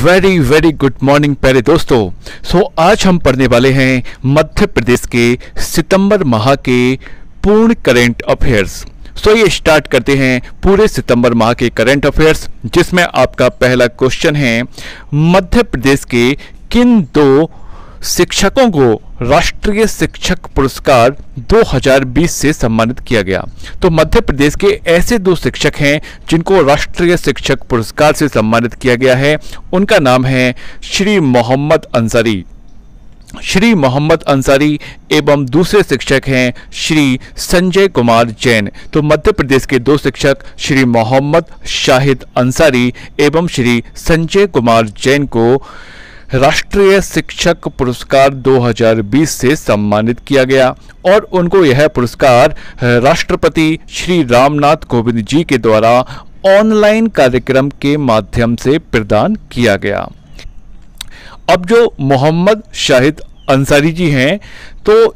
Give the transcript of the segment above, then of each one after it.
Very very good morning प्यारे दोस्तों। आज हम पढ़ने वाले हैं मध्य प्रदेश के सितंबर माह के पूर्ण करंट अफेयर्स। ये स्टार्ट करते हैं पूरे सितंबर माह के करंट अफेयर्स, जिसमें आपका पहला क्वेश्चन है, मध्य प्रदेश के किन दो शिक्षकों को राष्ट्रीय शिक्षक पुरस्कार 2020 से सम्मानित किया गया। तो मध्य प्रदेश के ऐसे दो शिक्षक हैं जिनको राष्ट्रीय शिक्षक पुरस्कार से सम्मानित किया गया है। उनका नाम है श्री मोहम्मद अंसारी एवं दूसरे शिक्षक हैं श्री संजय कुमार जैन। तो मध्य प्रदेश के दो शिक्षक श्री मोहम्मद शाहिद अंसारी एवं श्री संजय कुमार जैन को राष्ट्रीय शिक्षक पुरस्कार 2020 से सम्मानित किया गया और उनको यह पुरस्कार राष्ट्रपति श्री रामनाथ कोविंद जी के द्वारा ऑनलाइन कार्यक्रम के माध्यम से प्रदान किया गया। अब जो मोहम्मद शाहिद अंसारी जी हैं, तो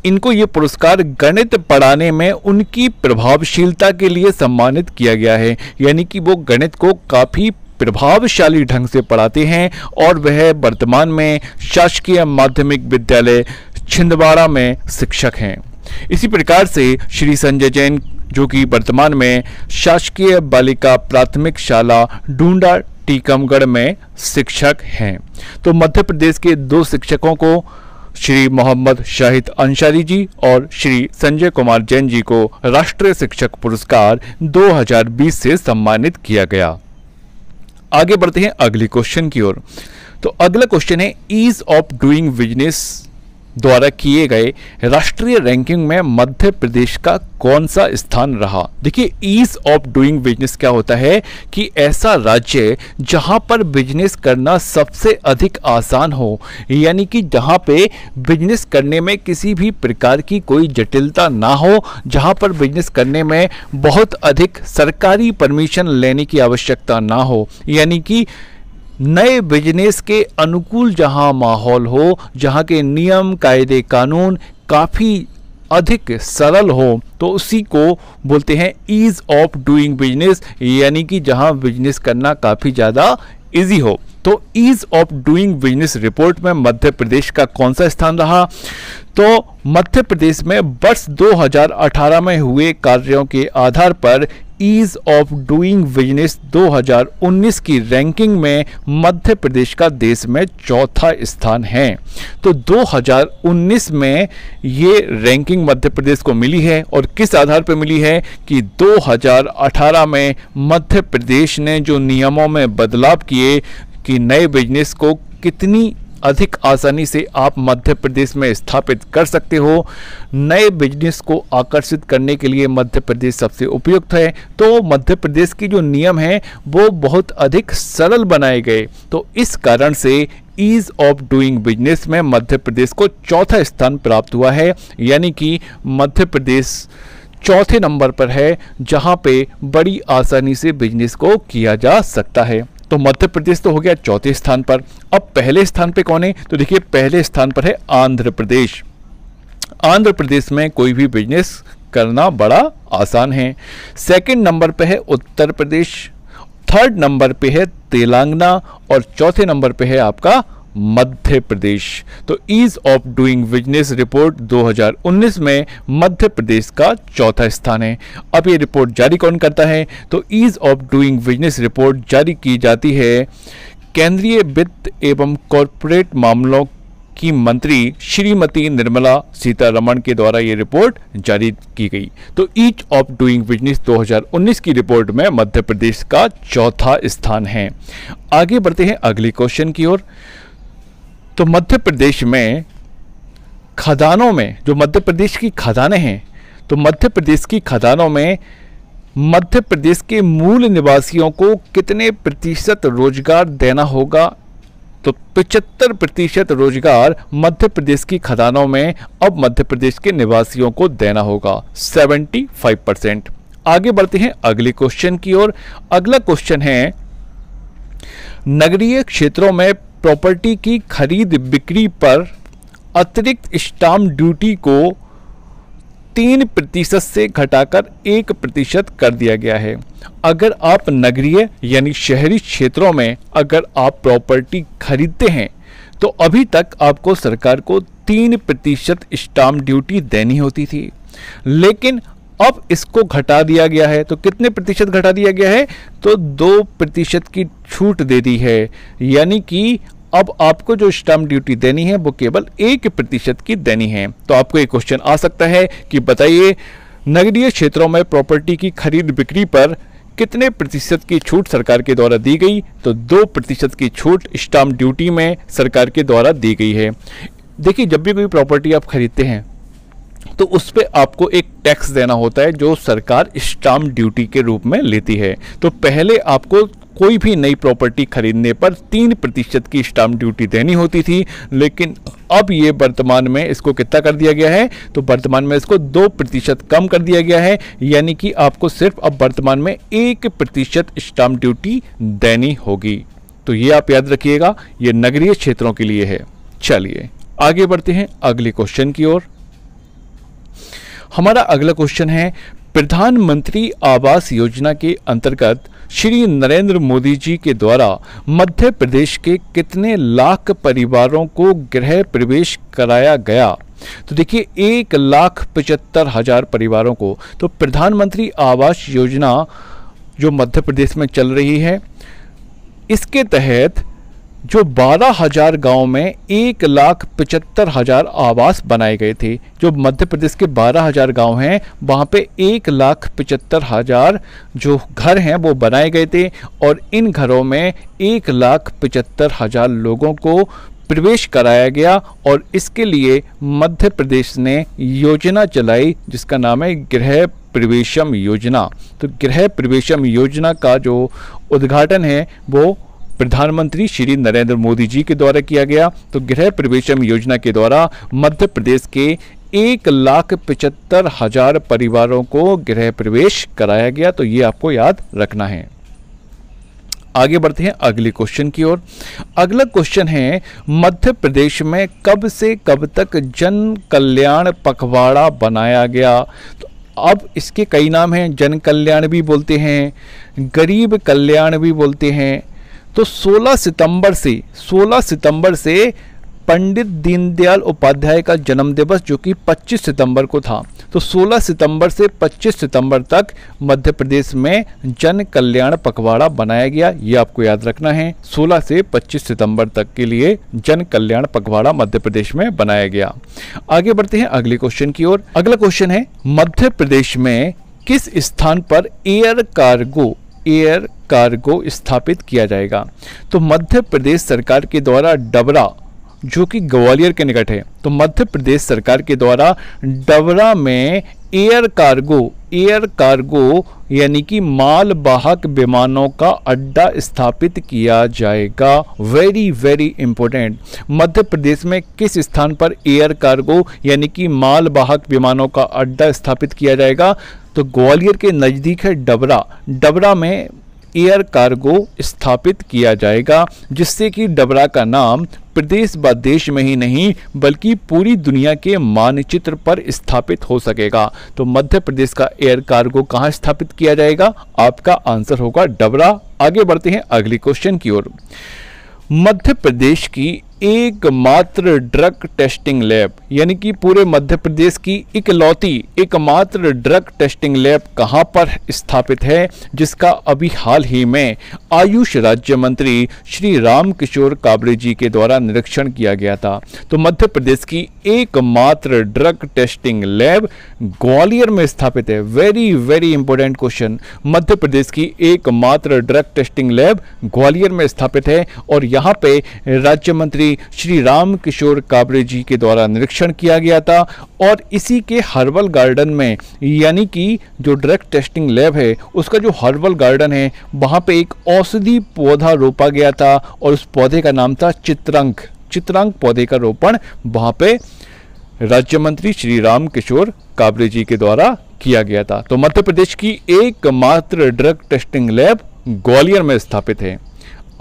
इनको ये पुरस्कार गणित पढ़ाने में उनकी प्रभावशीलता के लिए सम्मानित किया गया है, यानी कि वो गणित को काफ़ी प्रभावशाली ढंग से पढ़ाते हैं और वह वर्तमान में शासकीय माध्यमिक विद्यालय छिंदवाड़ा में शिक्षक हैं। इसी प्रकार से श्री संजय जैन, जो कि वर्तमान में शासकीय बालिका प्राथमिक शाला डूंडा टीकमगढ़ में शिक्षक हैं। तो मध्य प्रदेश के दो शिक्षकों को, श्री मोहम्मद शाहिद अंसारी जी और श्री संजय कुमार जैन जी को राष्ट्रीय शिक्षक पुरस्कार 2020 से सम्मानित किया गया। आगे बढ़ते हैं अगले क्वेश्चन की ओर। तो अगला क्वेश्चन है, ईज ऑफ डूइंग बिजनेस द्वारा किए गए राष्ट्रीय रैंकिंग में मध्य प्रदेश का कौन सा स्थान रहा। देखिए, ईज ऑफ डूइंग बिजनेस क्या होता है कि ऐसा राज्य जहां पर बिजनेस करना सबसे अधिक आसान हो, यानी कि जहां पे बिजनेस करने में किसी भी प्रकार की कोई जटिलता ना हो, जहां पर बिजनेस करने में बहुत अधिक सरकारी परमिशन लेने की आवश्यकता ना हो, यानी कि नए बिजनेस के अनुकूल जहां माहौल हो, जहां के नियम कायदे कानून काफ़ी अधिक सरल हो, तो उसी को बोलते हैं ईज ऑफ डूइंग बिजनेस, यानी कि जहां बिजनेस करना काफ़ी ज़्यादा इजी हो। तो ease of doing business report में मध्य प्रदेश का कौन सा स्थान रहा। तो मध्य प्रदेश में वर्ष 2018 में हुए कार्यों के आधार पर ईज ऑफ डूइंग बिजनेस 2019 की रैंकिंग में मध्य प्रदेश का देश में चौथा स्थान है। तो 2019 में ये रैंकिंग मध्य प्रदेश को मिली है और किस आधार पर मिली है कि 2018 में मध्य प्रदेश ने जो नियमों में बदलाव किए कि नए बिजनेस को कितनी अधिक आसानी से आप मध्य प्रदेश में स्थापित कर सकते हो, नए बिजनेस को आकर्षित करने के लिए मध्य प्रदेश सबसे उपयुक्त है। तो मध्य प्रदेश की जो नियम हैं वो बहुत अधिक सरल बनाए गए। तो इस कारण से ईज ऑफ डूइंग बिजनेस में मध्य प्रदेश को चौथा स्थान प्राप्त हुआ है, यानी कि मध्य प्रदेश चौथे नंबर पर है जहां पे बड़ी आसानी से बिजनेस को किया जा सकता है। तो मध्य प्रदेश तो हो गया चौथे स्थान पर। अब पहले स्थान पे कौन है, तो देखिए पहले स्थान पर है आंध्र प्रदेश। आंध्र प्रदेश में कोई भी बिजनेस करना बड़ा आसान है। सेकंड नंबर पे है उत्तर प्रदेश, थर्ड नंबर पे है तेलंगाना और चौथे नंबर पे है आपका मध्य प्रदेश। तो ease of doing business report 2019 में मध्य प्रदेश का चौथा स्थान है। अब ये रिपोर्ट जारी कौन करता है, तो ease of doing business report जारी की जाती है केंद्रीय वित्त एवं कॉरपोरेट मामलों की मंत्री श्रीमती निर्मला सीतारमण के द्वारा ये रिपोर्ट जारी की गई। तो ईज ऑफ डूइंग बिजनेस 2019 की रिपोर्ट में मध्य प्रदेश का चौथा स्थान है। आगे बढ़ते हैं अगले क्वेश्चन की ओर। तो मध्य प्रदेश में खदानों में, जो मध्य प्रदेश की खदानें हैं, तो मध्य प्रदेश की खदानों में मध्य प्रदेश के मूल निवासियों को कितने प्रतिशत रोजगार देना होगा। तो 75% रोजगार मध्य प्रदेश की खदानों में अब मध्य प्रदेश के निवासियों को देना होगा, 75%। आगे बढ़ते हैं अगले क्वेश्चन की ओर। अगला क्वेश्चन है, नगरीय क्षेत्रों में प्रॉपर्टी की खरीद बिक्री पर अतिरिक्त स्टाम्प ड्यूटी को 3% से घटाकर 1% कर दिया गया है। अगर आप नगरीय यानी शहरी क्षेत्रों में अगर आप प्रॉपर्टी खरीदते हैं तो अभी तक आपको सरकार को 3% स्टाम्प ड्यूटी देनी होती थी, लेकिन अब इसको घटा दिया गया है। तो कितने प्रतिशत घटा दिया गया है? तो 2% की छूट दे दी है, यानी कि अब आपको जो स्टाम्प ड्यूटी देनी है वो केवल 1% की देनी है। तो आपको एक क्वेश्चन आ सकता है कि बताइए नगरीय क्षेत्रों में प्रॉपर्टी की खरीद बिक्री पर कितने प्रतिशत की छूट सरकार के द्वारा दी गई? तो 2% की छूट स्टाम्प ड्यूटी में सरकार के द्वारा दी गई है। देखिए, जब भी कोई प्रॉपर्टी आप खरीदते हैं तो उस पर आपको एक टैक्स देना होता है जो सरकार स्टाम्प ड्यूटी के रूप में लेती है। तो पहले आपको कोई भी नई प्रॉपर्टी खरीदने पर 3% की स्टाम्प ड्यूटी देनी होती थी, लेकिन अब ये वर्तमान में इसको कितना कर दिया गया है? तो वर्तमान में इसको 2% कम कर दिया गया है, यानी कि आपको सिर्फ अब वर्तमान में 1% स्टाम्प ड्यूटी देनी होगी। तो ये आप याद रखिएगा, ये नगरीय क्षेत्रों के लिए है। चलिए आगे बढ़ते हैं अगले क्वेश्चन की ओर। हमारा अगला क्वेश्चन है, प्रधानमंत्री आवास योजना के अंतर्गत श्री नरेंद्र मोदी जी के द्वारा मध्य प्रदेश के कितने लाख परिवारों को गृह प्रवेश कराया गया? तो देखिए 1,75,000 परिवारों को। तो प्रधानमंत्री आवास योजना जो मध्य प्रदेश में चल रही है, इसके तहत जो 12,000 गांव में 1,75,000 आवास बनाए गए थे। जो मध्य प्रदेश के 12,000 गांव हैं वहां पे 1,75,000 जो घर हैं वो बनाए गए थे, और इन घरों में 1,75,000 लोगों को प्रवेश कराया गया। और इसके लिए मध्य प्रदेश ने योजना चलाई जिसका नाम है गृह प्रवेशम योजना। तो गृह प्रवेशम योजना का जो उद्घाटन है वो प्रधानमंत्री श्री नरेंद्र मोदी जी के द्वारा किया गया। तो गृह प्रवेशम योजना के द्वारा मध्य प्रदेश के 1,75,000 परिवारों को गृह प्रवेश कराया गया। तो ये आपको याद रखना है। आगे बढ़ते हैं अगले क्वेश्चन की ओर। अगला क्वेश्चन है, मध्य प्रदेश में कब से कब तक जन कल्याण पखवाड़ा बनाया गया? तो अब इसके कई नाम हैं, जन कल्याण भी बोलते हैं, गरीब कल्याण भी बोलते हैं। तो 16 सितंबर से पंडित दीनदयाल उपाध्याय का जन्म दिवस जो कि 25 सितंबर को था, तो 16 सितंबर से 25 सितंबर तक मध्य प्रदेश में जन कल्याण पखवाड़ा बनाया गया। ये आपको याद रखना है, 16 से 25 सितंबर तक के लिए जन कल्याण पखवाड़ा मध्य प्रदेश में बनाया गया। आगे बढ़ते हैं अगले क्वेश्चन की ओर। अगला क्वेश्चन है, मध्य प्रदेश में किस स्थान पर एयर कार्गो स्थापित किया जाएगा? तो मध्य प्रदेश सरकार के द्वारा डबरा जो कि ग्वालियर के निकट है, तो मध्य प्रदेश सरकार के द्वारा डबरा में एयर कार्गो यानी कि मालवाहक विमानों का अड्डा स्थापित किया जाएगा। Very very important. Madhya Pradesh में किस स्थान पर एयर कार्गो यानी कि मालवाहक विमानों का अड्डा स्थापित किया जाएगा? तो ग्वालियर के नज़दीक है डबरा में एयर कार्गो स्थापित किया जाएगा, जिससे कि डबरा का नाम प्रदेश व देश में ही नहीं बल्कि पूरी दुनिया के मानचित्र पर स्थापित हो सकेगा। तो मध्य प्रदेश का एयर कार्गो कहाँ स्थापित किया जाएगा? आपका आंसर होगा डबरा। आगे बढ़ते हैं अगले क्वेश्चन की ओर। मध्य प्रदेश की एकमात्र ड्रग टेस्टिंग लैब यानी कि पूरे मध्य प्रदेश की इकलौती एकमात्र ड्रग टेस्टिंग लैब कहां पर स्थापित है, जिसका अभी हाल ही में आयुष राज्य मंत्री श्री रामकिशोर काबरे जी के द्वारा निरीक्षण किया गया था। तो मध्य प्रदेश की एकमात्र ड्रग टेस्टिंग लैब ग्वालियर में स्थापित है। Very very important question. Madhya Pradesh की एकमात्र ड्रग टेस्टिंग लैब ग्वालियर में स्थापित है और यहाँ पे राज्य मंत्री श्री रामकिशोर काबरे जी के द्वारा निरीक्षण किया गया था। और इसी के हर्बल गार्डन में यानी कि जो ड्रग टेस्टिंग लैब है उसका जो हर्बल गार्डन है वहाँ पे एक औषधि पौधा रोपा गया था और उस पौधे का नाम था चित्रांक पौधे का रोपण वहाँ पे राज्य मंत्री श्री रामकिशोर काबरे जी के द्वारा किया गया था। तो मध्य प्रदेश की एकमात्र ड्रग टेस्टिंग लैब ग्वालियर में स्थापित है।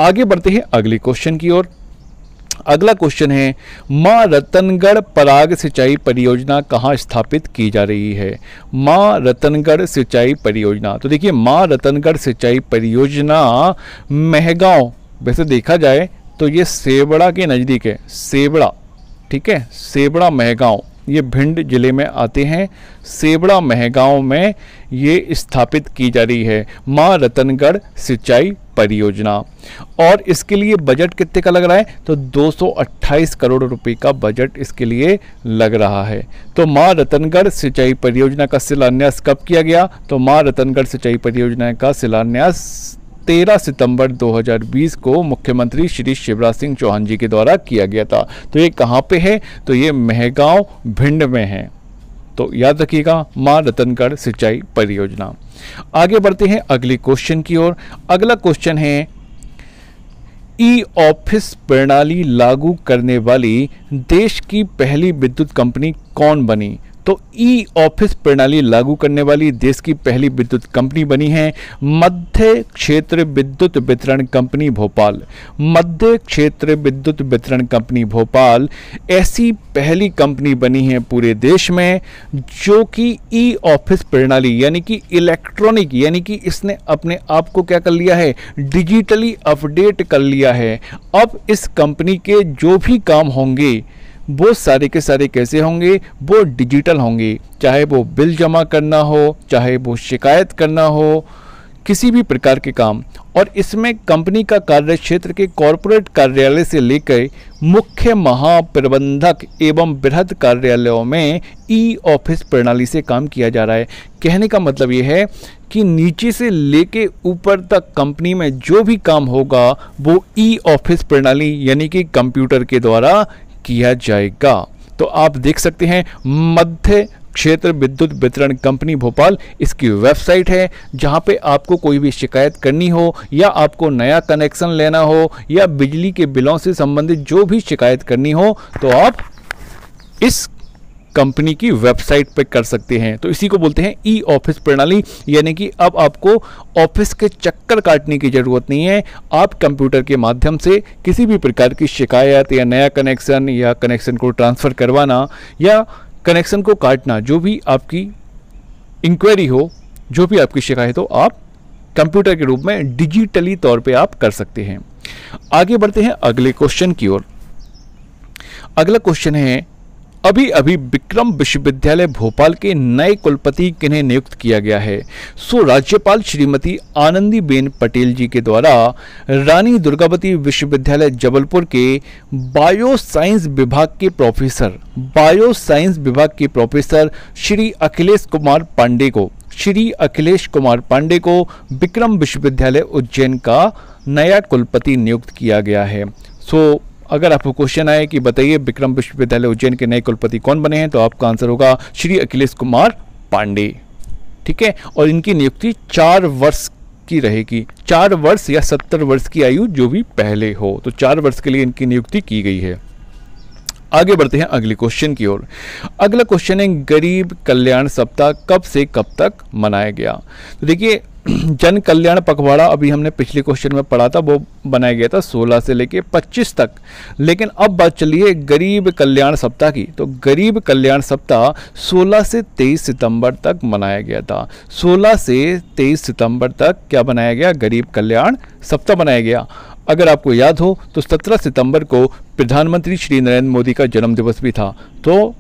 आगे बढ़ते हैं अगले क्वेश्चन की ओर। अगला क्वेश्चन है, मां रतनगढ़ पराग सिंचाई परियोजना कहाँ स्थापित की जा रही है? मां रतनगढ़ सिंचाई परियोजना, तो देखिए मां रतनगढ़ सिंचाई परियोजना मेहगांव, वैसे देखा जाए तो ये सेवड़ा के नज़दीक है, सेवड़ा, ठीक है, सेवड़ा मेहगांव, ये भिंड जिले में आते हैं। सेवड़ा मेहगांव में ये स्थापित की जा रही है मां रतनगढ़ सिंचाई परियोजना। और इसके लिए बजट कितने का लग रहा है? तो 228 करोड़ रुपए का बजट इसके लिए लग रहा है। तो मां रतनगढ़ सिंचाई परियोजना का शिलान्यास कब किया गया? तो मां रतनगढ़ सिंचाई परियोजना का शिलान्यास 13 सितंबर 2020 को मुख्यमंत्री श्री शिवराज सिंह चौहान जी के द्वारा किया गया था। तो ये कहाँ पे है? तो ये मेहगांव भिंड में है। तो याद रखिएगा मां रतनगढ़ सिंचाई परियोजना। आगे बढ़ते हैं अगले क्वेश्चन की ओर। अगला क्वेश्चन है, ई ऑफिस प्रणाली लागू करने वाली देश की पहली विद्युत कंपनी कौन बनी? तो ई ऑफिस प्रणाली लागू करने वाली देश की पहली विद्युत कंपनी बनी है मध्य क्षेत्र विद्युत वितरण कंपनी भोपाल। मध्य क्षेत्र विद्युत वितरण कंपनी भोपाल ऐसी पहली कंपनी बनी है पूरे देश में जो कि ई ऑफिस प्रणाली यानी कि इलेक्ट्रॉनिक, यानी कि इसने अपने आप को क्या कर लिया है? डिजिटली अपडेट कर लिया है। अब इस कंपनी के जो भी काम होंगे वो सारे के सारे कैसे होंगे? वो डिजिटल होंगे। चाहे वो बिल जमा करना हो, चाहे वो शिकायत करना हो, किसी भी प्रकार के काम। और इसमें कंपनी का कार्य क्षेत्र के कॉरपोरेट कार्यालय से लेकर मुख्य महाप्रबंधक एवं बृहद कार्यालयों में ई ऑफिस प्रणाली से काम किया जा रहा है। कहने का मतलब ये है कि नीचे से लेके ऊपर तक कंपनी में जो भी काम होगा वो ई ऑफिस प्रणाली यानी कि कंप्यूटर के द्वारा किया जाएगा। तो आप देख सकते हैं मध्य क्षेत्र विद्युत वितरण कंपनी भोपाल, इसकी वेबसाइट है जहां पे आपको कोई भी शिकायत करनी हो या आपको नया कनेक्शन लेना हो या बिजली के बिलों से संबंधित जो भी शिकायत करनी हो तो आप इस कंपनी की वेबसाइट पे कर सकते हैं। तो इसी को बोलते हैं ई ऑफिस प्रणाली, यानी कि अब आपको ऑफिस के चक्कर काटने की जरूरत नहीं है। आप कंप्यूटर के माध्यम से किसी भी प्रकार की शिकायत या नया कनेक्शन या कनेक्शन को ट्रांसफ़र करवाना या कनेक्शन को काटना, जो भी आपकी इंक्वायरी हो, जो भी आपकी शिकायत हो, आप कंप्यूटर के रूप में डिजिटली तौर पे आप कर सकते हैं। आगे बढ़ते हैं अगले क्वेश्चन की ओर। अगला क्वेश्चन है, अभी अभी विक्रम विश्वविद्यालय भोपाल के नए कुलपति किन्हें नियुक्त किया गया है? सो राज्यपाल श्रीमती आनंदीबेन पटेल जी के द्वारा रानी दुर्गावती विश्वविद्यालय जबलपुर के बायोसाइंस विभाग के प्रोफेसर श्री अखिलेश कुमार पांडे को विक्रम विश्वविद्यालय उज्जैन का नया कुलपति नियुक्त किया गया है। सो अगर आपको क्वेश्चन आए कि बताइए विक्रम विश्वविद्यालय उज्जैन के नए कुलपति कौन बने हैं, तो आपका आंसर होगा श्री अखिलेश कुमार पांडे। ठीक है, और इनकी नियुक्ति 4 वर्ष की रहेगी, 4 वर्ष या 70 वर्ष की आयु जो भी पहले हो, तो 4 वर्ष के लिए इनकी नियुक्ति की गई है। आगे बढ़ते हैं अगले क्वेश्चन की ओर। अगला क्वेश्चन है, गरीब कल्याण सप्ताह कब से कब तक मनाया गया? तो देखिए जन कल्याण पखवाड़ा अभी हमने पिछले क्वेश्चन में पढ़ा था, वो बनाया गया था 16 से लेके 25 तक। लेकिन अब बात चलिए गरीब कल्याण सप्ताह की। तो गरीब कल्याण सप्ताह 16 से 23 सितंबर तक मनाया गया था। 16 से 23 सितंबर तक क्या बनाया गया? गरीब कल्याण सप्ताह बनाया गया। अगर आपको याद हो तो 17 सितंबर को प्रधानमंत्री श्री नरेंद्र मोदी का जन्मदिवस भी था। तो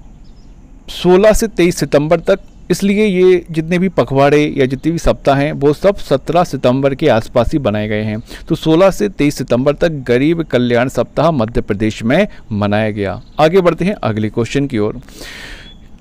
16 से 23 सितंबर तक, इसलिए ये जितने भी पखवाड़े या जितने भी सप्ताह हैं वो सब 17 सितंबर के आसपास ही बनाए गए हैं। तो 16 से 23 सितंबर तक गरीब कल्याण सप्ताह मध्य प्रदेश में मनाया गया। आगे बढ़ते हैं अगले क्वेश्चन की ओर।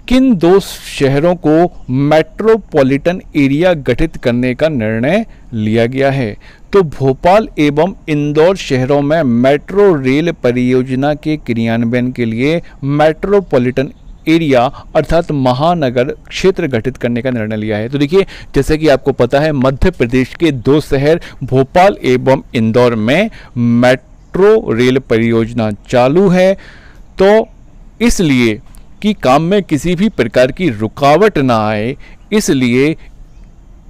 किन 2 शहरों को मेट्रोपॉलिटन एरिया गठित करने का निर्णय लिया गया है? तो भोपाल एवं इंदौर शहरों में मेट्रो रेल परियोजना के क्रियान्वयन के लिए मेट्रोपॉलिटन एरिया अर्थात महानगर क्षेत्र गठित करने का निर्णय लिया है। तो देखिए जैसे कि आपको पता है मध्य प्रदेश के 2 शहर भोपाल एवं इंदौर में मेट्रो रेल परियोजना चालू है। तो इसलिए कि काम में किसी भी प्रकार की रुकावट ना आए, इसलिए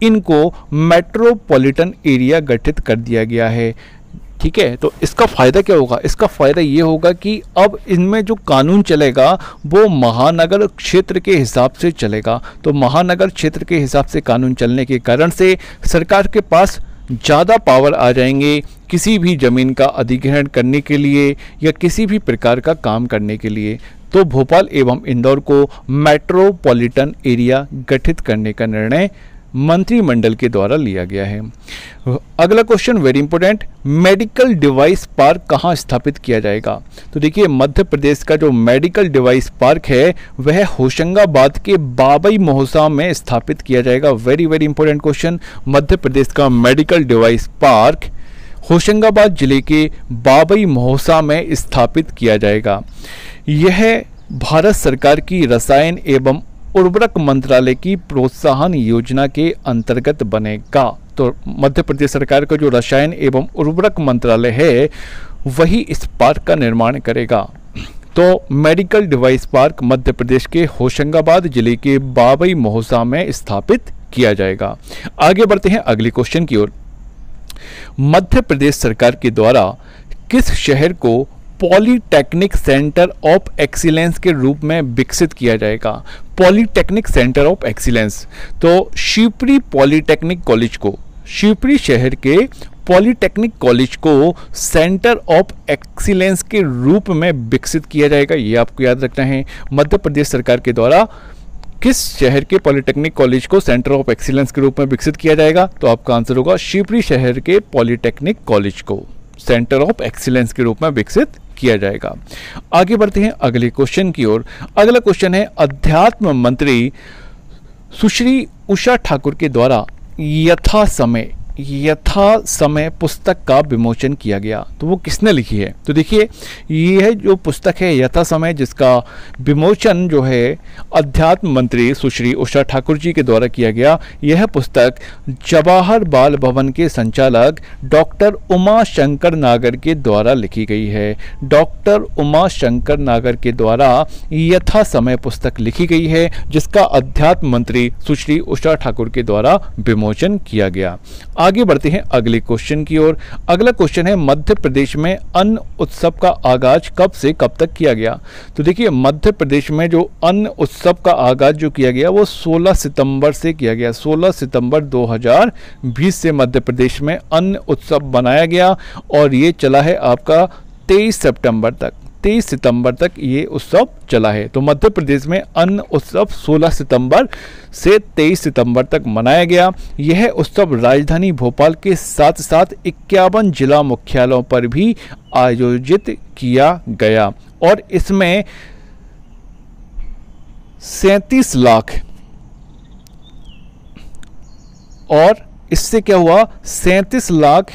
इनको मेट्रोपॉलिटन एरिया गठित कर दिया गया है। ठीक है। तो इसका फ़ायदा क्या होगा? इसका फ़ायदा ये होगा कि अब इनमें जो कानून चलेगा वो महानगर क्षेत्र के हिसाब से चलेगा। तो महानगर क्षेत्र के हिसाब से कानून चलने के कारण से सरकार के पास ज़्यादा पावर आ जाएंगे किसी भी ज़मीन का अधिग्रहण करने के लिए या किसी भी प्रकार का काम करने के लिए। तो भोपाल एवं इंदौर को मेट्रोपॉलिटन एरिया गठित करने का निर्णय मंत्रिमंडल के द्वारा लिया गया है। अगला question very important, medical device park कहाँ स्थापित किया जाएगा? तो देखिए मध्य प्रदेश का जो मेडिकल डिवाइस पार्क है वह होशंगाबाद के बाबई महोसा में स्थापित किया जाएगा। Very very important question, Madhya प्रदेश का मेडिकल डिवाइस पार्क होशंगाबाद जिले के बाबई महोसा में स्थापित किया जाएगा। यह भारत सरकार की रसायन एवं उर्वरक मंत्रालय की प्रोत्साहन योजना के अंतर्गत बनेगा। तो मध्य प्रदेश सरकार का जो रसायन एवं उर्वरक मंत्रालय है वही इस पार्क का निर्माण करेगा। तो medical device park Madhya Pradesh के होशंगाबाद जिले के बाबई महोसा में स्थापित किया जाएगा। आगे बढ़ते हैं अगले क्वेश्चन की ओर। मध्य प्रदेश सरकार के द्वारा किस शहर को पॉलीटेक्निक सेंटर ऑफ एक्सीलेंस के रूप में विकसित किया जाएगा? पॉलीटेक्निक सेंटर ऑफ एक्सीलेंस, तो शिवपुरी पॉलीटेक्निक कॉलेज को, शिवपुरी शहर के पॉलीटेक्निक कॉलेज को सेंटर ऑफ एक्सीलेंस के रूप में विकसित किया जाएगा। ये आपको याद रखना है। मध्य प्रदेश सरकार के द्वारा किस शहर के पॉलीटेक्निक कॉलेज को सेंटर ऑफ एक्सीलेंस के रूप में विकसित किया जाएगा? तो आपका आंसर होगा शिवपुरी शहर के पॉलीटेक्निक कॉलेज को सेंटर ऑफ एक्सीलेंस के रूप में विकसित किया जाएगा। आगे बढ़ते हैं अगले क्वेश्चन की ओर। अगला क्वेश्चन है, अध्यात्म मंत्री सुश्री उषा ठाकुर के द्वारा यथा समय पुस्तक का विमोचन किया गया। तो वो किसने लिखी है? तो देखिए यह जो पुस्तक है यथा समय, जिसका विमोचन जो है अध्यात्म मंत्री सुश्री उषा ठाकुर जी के द्वारा किया गया। यह पुस्तक जवाहर बाल भवन के संचालक डॉक्टर उमा शंकर नागर के द्वारा लिखी गई है। डॉक्टर उमा शंकर नागर के द्वारा यथा समय पुस्तक लिखी गई है, जिसका अध्यात्म मंत्री सुश्री उषा ठाकुर के द्वारा विमोचन किया गया। आगे बढ़ते हैं अगले क्वेश्चन की ओर। अगला क्वेश्चन है, मध्य प्रदेश में अन्न उत्सव का आगाज कब से कब तक किया गया? तो देखिए मध्य प्रदेश में जो अन्न उत्सव का आगाज जो किया गया वो 16 सितंबर से किया गया। 16 सितंबर 2020 से मध्य प्रदेश में अन्न उत्सव बनाया गया और ये चला है आपका 23 सितंबर तक ये उत्सव चला है। तो मध्य प्रदेश में अन्न उत्सव 16 सितंबर से 23 सितंबर तक मनाया गया। यह उत्सव राजधानी भोपाल के साथ साथ 51 जिला मुख्यालयों पर भी आयोजित किया गया और इसमें 37 लाख और इससे क्या हुआ 37 लाख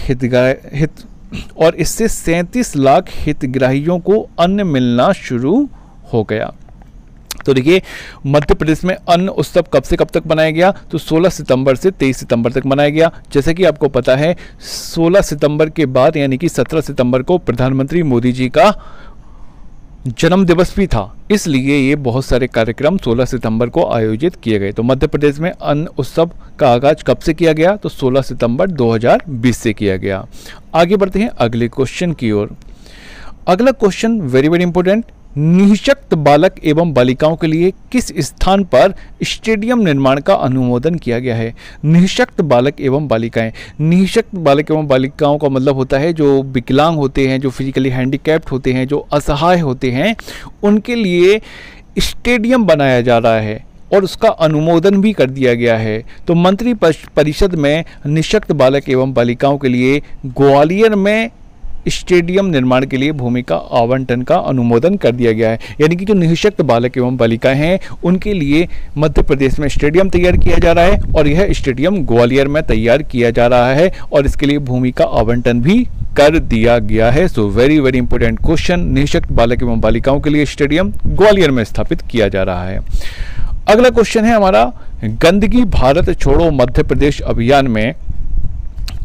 हितग्राहियों को अन्न मिलना शुरू हो गया। तो देखिए मध्य प्रदेश में अन्न उत्सव कब से कब तक मनाया गया? तो 16 सितंबर से 23 सितंबर तक मनाया गया। जैसे कि आपको पता है 16 सितंबर के बाद यानी कि 17 सितंबर को प्रधानमंत्री मोदी जी का जन्म दिवस भी था, इसलिए ये बहुत सारे कार्यक्रम 16 सितंबर को आयोजित किए गए। तो मध्य प्रदेश में अन्न उत्सव का आगाज कब से किया गया? तो 16 सितंबर 2020 से किया गया। आगे बढ़ते हैं अगले क्वेश्चन की ओर। अगला क्वेश्चन वेरी वेरी इंपॉर्टेंट, निःशक्त बालक एवं बालिकाओं के लिए किस स्थान पर स्टेडियम निर्माण का अनुमोदन किया गया है? निःशक्त बालक एवं बालिकाएं, निःशक्त बालक एवं बालिकाओं का मतलब होता है जो विकलांग होते हैं, जो फिजिकली हैंडीकैप्ड होते हैं, जो असहाय होते हैं, उनके लिए स्टेडियम बनाया जा रहा है और उसका अनुमोदन भी कर दिया गया है। तो मंत्री परिषद में निःशक्त बालक एवं बालिकाओं के लिए ग्वालियर में स्टेडियम निर्माण के लिए भूमि का आवंटन का अनुमोदन कर दिया गया है। यानी कि जो निःशक्त बालक एवं बालिकाएं हैं उनके लिए मध्य प्रदेश में स्टेडियम तैयार किया जा रहा है और यह स्टेडियम ग्वालियर में तैयार किया जा रहा है और इसके लिए भूमि का आवंटन भी कर दिया गया है। So very very important question, निःशक्त बालक एवं बालिकाओं के लिए स्टेडियम ग्वालियर में स्थापित किया जा रहा है। अगला क्वेश्चन है हमारा, गंदगी भारत छोड़ो मध्य प्रदेश अभियान में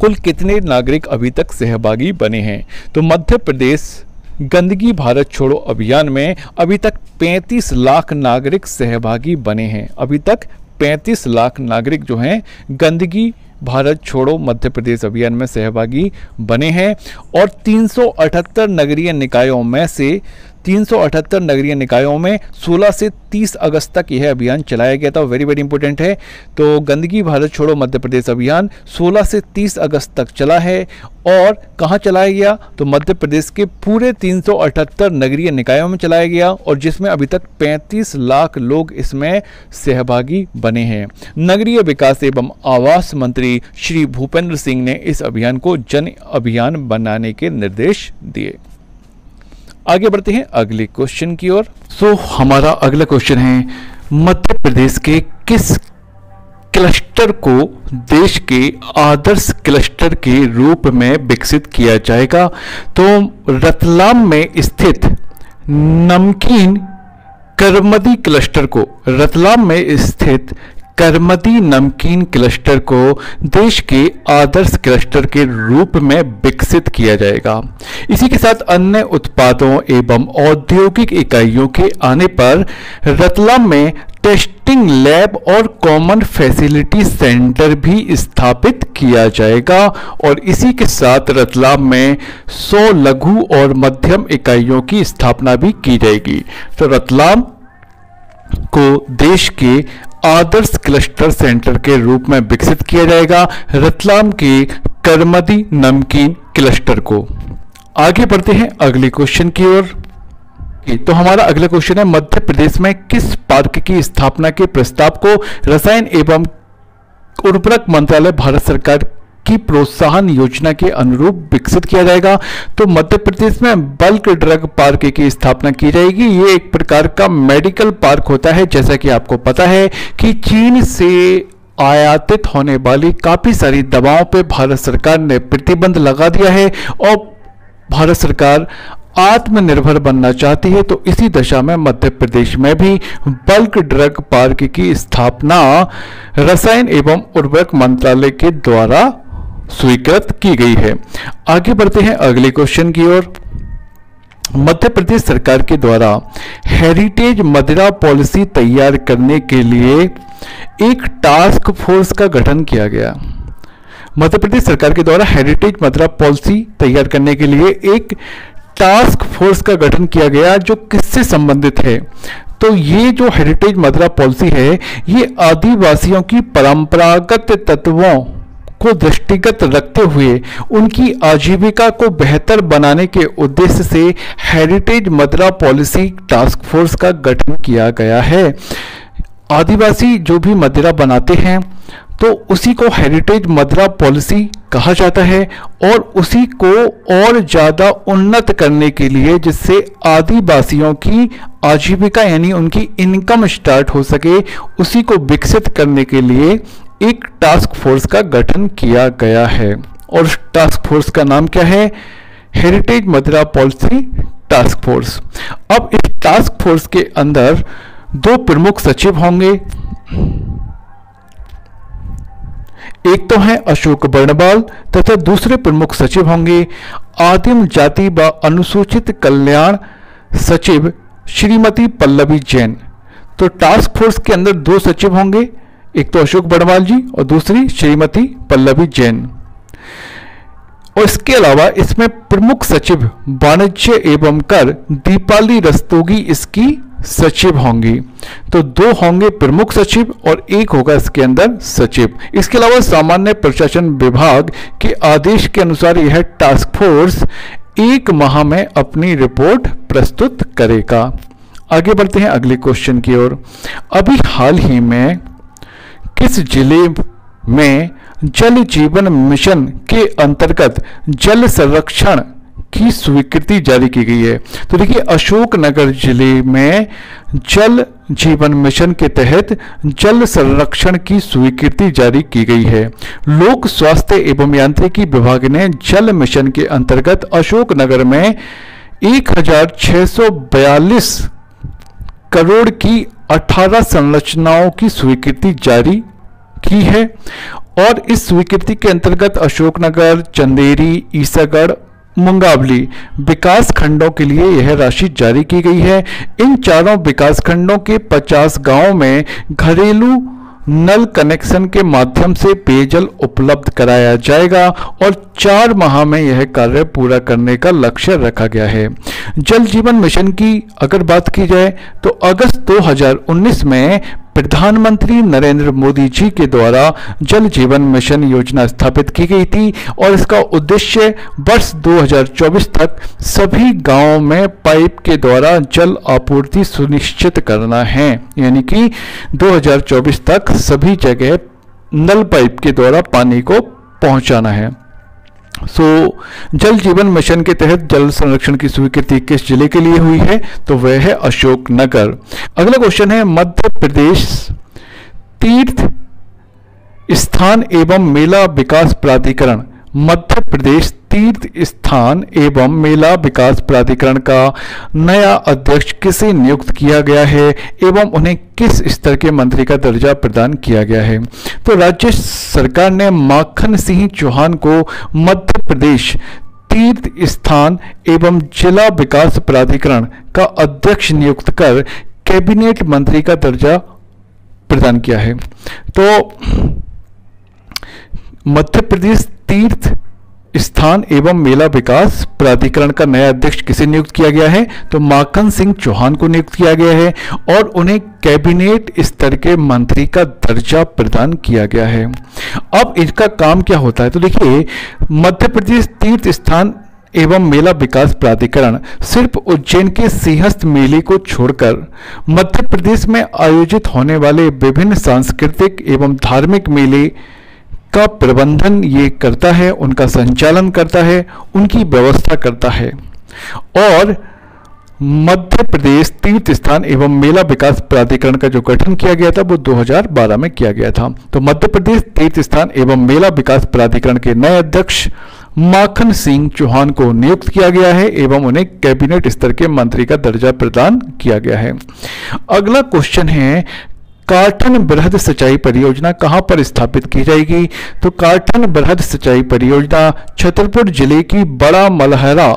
कुल कितने नागरिक अभी तक सहभागी बने हैं? तो मध्य प्रदेश गंदगी भारत छोड़ो अभियान में अभी तक 35 लाख नागरिक सहभागी बने हैं। अभी तक 35 लाख नागरिक जो हैं गंदगी भारत छोड़ो मध्य प्रदेश अभियान में सहभागी बने हैं और 378 नगरीय निकायों में से 378 नगरीय निकायों में 16 से 30 अगस्त तक यह अभियान चलाया गया था। वेरी वेरी इंपॉर्टेंट है। तो गंदगी भारत छोड़ो मध्य प्रदेश अभियान 16 से 30 अगस्त तक चला है और कहाँ चलाया गया? तो मध्य प्रदेश के पूरे 378 नगरीय निकायों में चलाया गया और जिसमें अभी तक 35 लाख लोग इसमें सहभागी बने हैं। नगरीय विकास एवं आवास मंत्री श्री भूपेंद्र सिंह ने इस अभियान को जन अभियान बनाने के निर्देश दिए। आगे बढ़ते हैं अगले क्वेश्चन की ओर। हमारा अगला क्वेश्चन है, मध्य प्रदेश के किस क्लस्टर को देश के आदर्श क्लस्टर के रूप में विकसित किया जाएगा? तो रतलाम में स्थित नमकीन करमदी क्लस्टर को, रतलाम में स्थित करमदी नमकीन क्लस्टर को देश के आदर्श क्लस्टर के रूप में विकसित किया जाएगा। इसी के साथ अन्य उत्पादों एवं औद्योगिक इकाइयों के आने पर रतलाम में टेस्टिंग लैब और कॉमन फैसिलिटी सेंटर भी स्थापित किया जाएगा और इसी के साथ रतलाम में 100 लघु और मध्यम इकाइयों की स्थापना भी की जाएगी। तो रतलाम को देश के आदर्श क्लस्टर सेंटर के रूप में विकसित किया जाएगा, रतलाम के करमदी नमकीन क्लस्टर को। आगे बढ़ते हैं अगले क्वेश्चन की ओर। तो हमारा अगला क्वेश्चन है, मध्य प्रदेश में किस पार्क की स्थापना के प्रस्ताव को रसायन एवं उर्वरक मंत्रालय भारत सरकार की प्रोत्साहन योजना के अनुरूप विकसित किया जाएगा? तो मध्य प्रदेश में बल्क ड्रग पार्क की स्थापना की जाएगी। ये एक प्रकार का मेडिकल पार्क होता है। जैसा कि आपको पता है कि चीन से आयातित होने वाली काफी सारी दवाओं पे भारत सरकार ने प्रतिबंध लगा दिया है और भारत सरकार आत्मनिर्भर बनना चाहती है। तो इसी दशा में मध्य प्रदेश में भी बल्क ड्रग पार्क की स्थापना रसायन एवं उर्वरक मंत्रालय के द्वारा स्वीकृत की गई है। आगे बढ़ते हैं अगले क्वेश्चन की ओर। मध्य प्रदेश सरकार के द्वारा हेरिटेज मदिरा पॉलिसी तैयार करने के लिए एक टास्क फोर्स का गठन किया गया। मध्य प्रदेश सरकार के द्वारा हेरिटेज मदिरा पॉलिसी तैयार करने के लिए एक टास्क फोर्स का गठन किया गया, जो किससे संबंधित है? तो ये जो हेरिटेज मदिरा पॉलिसी है, ये आदिवासियों की परंपरागत तत्वों को दृष्टिगत रखते हुए उनकी आजीविका को बेहतर बनाने के उद्देश्य से हेरिटेज मदिरा पॉलिसी टास्क फोर्स का गठन किया गया है। आदिवासी जो भी मदिरा बनाते हैं तो उसी को हेरिटेज मदिरा पॉलिसी कहा जाता है और उसी को और ज़्यादा उन्नत करने के लिए, जिससे आदिवासियों की आजीविका यानी उनकी इनकम स्टार्ट हो सके, उसी को विकसित करने के लिए एक टास्क फोर्स का गठन किया गया है। और टास्क फोर्स का नाम क्या है? हेरिटेज मदिरा पॉलिसी टास्क फोर्स। अब इस टास्क फोर्स के अंदर 2 प्रमुख सचिव होंगे। एक तो हैं अशोक बर्णवाल तथा दूसरे प्रमुख सचिव होंगे आदिम जाति व अनुसूचित कल्याण सचिव श्रीमती पल्लवी जैन। तो टास्क फोर्स के अंदर 2 सचिव होंगे, एक तो अशोक बर्णवाल जी और दूसरी श्रीमती पल्लवी जैन। और इसके अलावा इसमें प्रमुख सचिव वाणिज्य एवं कर दीपाली रस्तोगी इसकी सचिव होंगी। तो 2 होंगे प्रमुख सचिव और 1 होगा इसके अंदर सचिव। इसके अलावा सामान्य प्रशासन विभाग के आदेश के अनुसार यह टास्क फोर्स 1 माह में अपनी रिपोर्ट प्रस्तुत करेगा। आगे बढ़ते हैं अगले क्वेश्चन की ओर। अभी हाल ही में किस जिले में जल जीवन मिशन के अंतर्गत जल संरक्षण की स्वीकृति जारी की गई है? तो देखिए, अशोकनगर जिले में जल जीवन मिशन के तहत जल संरक्षण की स्वीकृति जारी की गई है। लोक स्वास्थ्य एवं यांत्रिकी विभाग ने जल मिशन के अंतर्गत अशोकनगर में 1642 करोड़ की 18 संरचनाओं की स्वीकृति जारी की है और इस स्वीकृति के अंतर्गत अशोकनगर, चंदेरी, ईसागढ़, मुंगावली विकास खंडों के लिए यह राशि जारी की गई है। इन चारों विकास खंडों के 50 गांवों में घरेलू नल कनेक्शन के माध्यम से पेयजल उपलब्ध कराया जाएगा और 4 माह में यह कार्य पूरा करने का लक्ष्य रखा गया है। जल जीवन मिशन की अगर बात की जाए तो अगस्त 2019 में प्रधानमंत्री नरेंद्र मोदी जी के द्वारा जल जीवन मिशन योजना स्थापित की गई थी और इसका उद्देश्य वर्ष 2024 तक सभी गांवों में पाइप के द्वारा जल आपूर्ति सुनिश्चित करना है। यानी कि 2024 तक सभी जगह नल पाइप के द्वारा पानी को पहुंचाना है। जल जीवन मिशन के तहत जल संरक्षण की स्वीकृति किस जिले के लिए हुई है? तो वह है अशोकनगर। अगला क्वेश्चन है मध्य प्रदेश तीर्थ स्थान एवं मेला विकास प्राधिकरण। मध्य प्रदेश तीर्थ स्थान एवं मेला विकास प्राधिकरण का नया अध्यक्ष किसे नियुक्त किया गया है एवं उन्हें किस स्तर के मंत्री का दर्जा प्रदान किया गया है? तो राज्य सरकार ने माखन सिंह चौहान को मध्य प्रदेश तीर्थ स्थान एवं जिला विकास प्राधिकरण का अध्यक्ष नियुक्त कर कैबिनेट मंत्री का दर्जा प्रदान किया है। तो मध्य प्रदेश तीर्थ स्थान एवं मेला विकास प्राधिकरण का नया अध्यक्ष किसे नियुक्त किया गया है? तो माखन सिंह चौहान को नियुक्त किया गया है और उन्हें कैबिनेट स्तर के मंत्री का दर्जा प्रदान किया गया है। अब इनका काम क्या होता है? तो देखिए, मध्य प्रदेश तीर्थ स्थान एवं मेला विकास प्राधिकरण सिर्फ उज्जैन के सिंहस्थ मेले को छोड़कर मध्य प्रदेश में आयोजित होने वाले विभिन्न सांस्कृतिक एवं धार्मिक मेले का प्रबंधन ये करता है, उनका संचालन करता है, उनकी व्यवस्था करता है। और मध्य प्रदेश तीर्थ स्थान एवं मेला विकास प्राधिकरण का जो गठन किया गया था वो 2012 में किया गया था। तो मध्य प्रदेश तीर्थ स्थान एवं मेला विकास प्राधिकरण के नए अध्यक्ष माखन सिंह चौहान को नियुक्त किया गया है एवं उन्हें कैबिनेट स्तर के मंत्री का दर्जा प्रदान किया गया है। अगला क्वेश्चन है कार्टन बृहद सिंचाई परियोजना कहां पर स्थापित की जाएगी? तो कार्टन बृहद सिंचाई परियोजना छतरपुर जिले की बड़ा मलहरा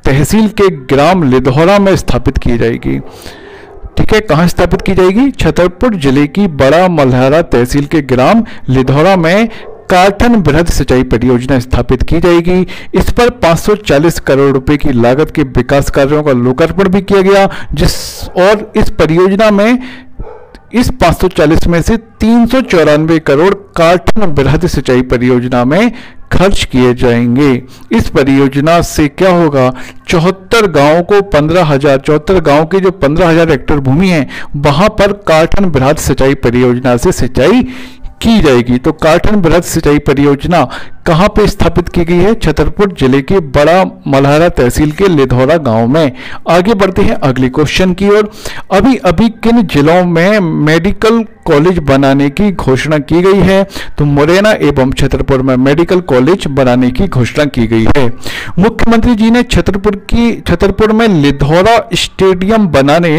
तहसील के ग्राम लिधौरा में स्थापित की जाएगी। ठीक है, कहां स्थापित की जाएगी? छतरपुर जिले की बड़ा मलहरा तहसील के ग्राम लिधौरा में कार्टन बृहद सिंचाई परियोजना स्थापित की जाएगी। इस पर 540 करोड़ रुपए की लागत के विकास कार्यों का लोकार्पण भी किया गया, और इस परियोजना में इस 540 में से 394 करोड़ कार्टन बृहद सिंचाई परियोजना में खर्च किए जाएंगे। इस परियोजना से क्या होगा? 74 गांवों को 74 गांव की जो 15,000 हेक्टेयर भूमि है वहां पर कार्टन बृहद सिंचाई परियोजना से सिंचाई की जाएगी। तो कार्टन बृहद सिंचाई परियोजना कहां पे स्थापित की गई है? छतरपुर जिले के बड़ा मलहरा तहसील के लिधौरा गांव में। आगे बढ़ते हैं अगले क्वेश्चन की ओर। अभी अभी किन जिलों में मेडिकल कॉलेज बनाने की घोषणा की गई है? तो मुरैना एवं छतरपुर में मेडिकल कॉलेज बनाने की घोषणा की गई है। मुख्यमंत्री जी ने छतरपुर में लिधौरा स्टेडियम बनाने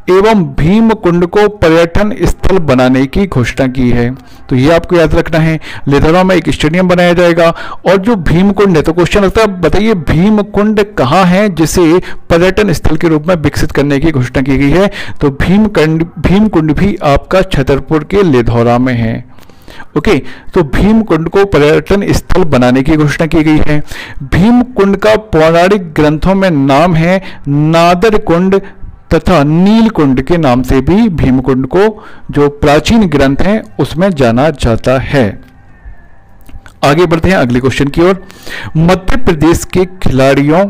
एवं भीमकुंड को पर्यटन स्थल बनाने की घोषणा की है। तो ये आपको याद रखना है, लिधौरा में एक स्टेडियम बनाया जाएगा। और जो भीमकुंड है, तो क्वेश्चन लगता है बताइए भीमकुंड कहाँ है जिसे पर्यटन स्थल के रूप में विकसित करने की घोषणा की गई है? तो भीमकुंड भी आपका छतरपुर के लिधौरा में है। ओके, तो भीमकुंड को पर्यटन स्थल बनाने की घोषणा की गई है। भीमकुंड का पौराणिक ग्रंथों में नाम है नादरकुंड तथा नीलकुंड के नाम से भी भीमकुंड को जो प्राचीन ग्रंथ हैं उसमें जाना जाता है। आगे बढ़ते हैं अगले क्वेश्चन की ओर। मध्य प्रदेश के खिलाड़ियों,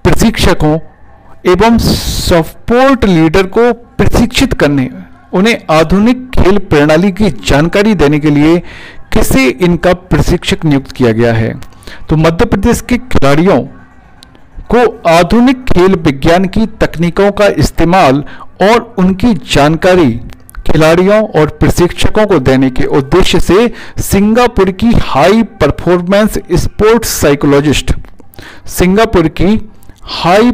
प्रशिक्षकों एवं सपोर्ट लीडर को प्रशिक्षित करने, उन्हें आधुनिक खेल प्रणाली की जानकारी देने के लिए किसे इनका प्रशिक्षक नियुक्त किया गया है? तो मध्य प्रदेश के खिलाड़ियों को आधुनिक खेल विज्ञान की तकनीकों का इस्तेमाल और उनकी जानकारी खिलाड़ियों और प्रशिक्षकों को देने के उद्देश्य से सिंगापुर की high performance sports psychologist, Singapore की high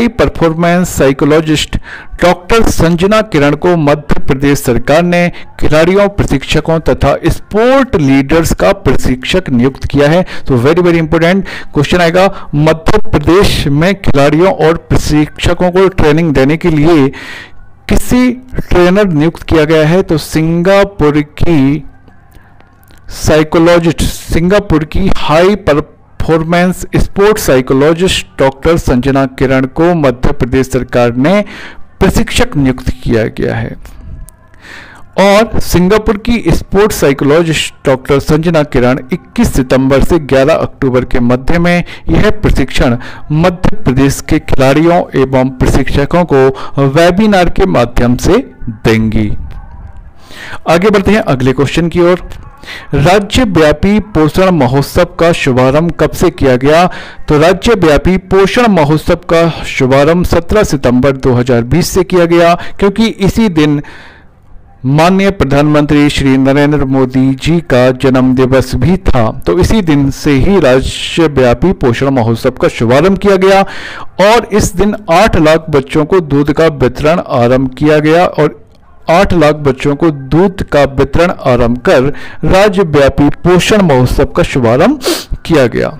performance psychologist doctor Sanjana Kiran को मध्य प्रदेश सरकार ने खिलाड़ियों, प्रशिक्षकों तथा स्पोर्ट लीडर्स का प्रशिक्षक नियुक्त किया है। तो वेरी वेरी इंपॉर्टेंट क्वेश्चन आएगा, मध्य प्रदेश में खिलाड़ियों और प्रशिक्षकों को ट्रेनिंग देने के लिए किसी ट्रेनर नियुक्त किया गया है? तो सिंगापुर की साइकोलॉजिस्ट, सिंगापुर की high performance sports psychologist doctor Sanjana Kiran को मध्य प्रदेश सरकार ने प्रशिक्षक नियुक्त किया गया है। और सिंगापुर की स्पोर्ट्स साइकोलॉजिस्ट डॉक्टर संजना किरण 21 सितंबर से 11 अक्टूबर के मध्य में यह प्रशिक्षण मध्य प्रदेश के खिलाड़ियों एवं प्रशिक्षकों को वेबिनार के माध्यम से देंगी। आगे बढ़ते हैं अगले क्वेश्चन की ओर। राज्यव्यापी पोषण महोत्सव का शुभारंभ कब से किया गया? तो राज्यव्यापी पोषण महोत्सव का शुभारंभ 17 सितंबर 2020 से किया गया, क्योंकि इसी दिन माननीय प्रधानमंत्री श्री नरेंद्र मोदी जी का जन्म दिवस भी था। तो इसी दिन से ही राज्यव्यापी पोषण महोत्सव का शुभारंभ किया गया और इस दिन 8 लाख बच्चों को दूध का वितरण आरंभ किया गया और 8 लाख बच्चों को दूध का वितरण आरंभ कर राज्यव्यापी पोषण महोत्सव का शुभारंभ किया गया।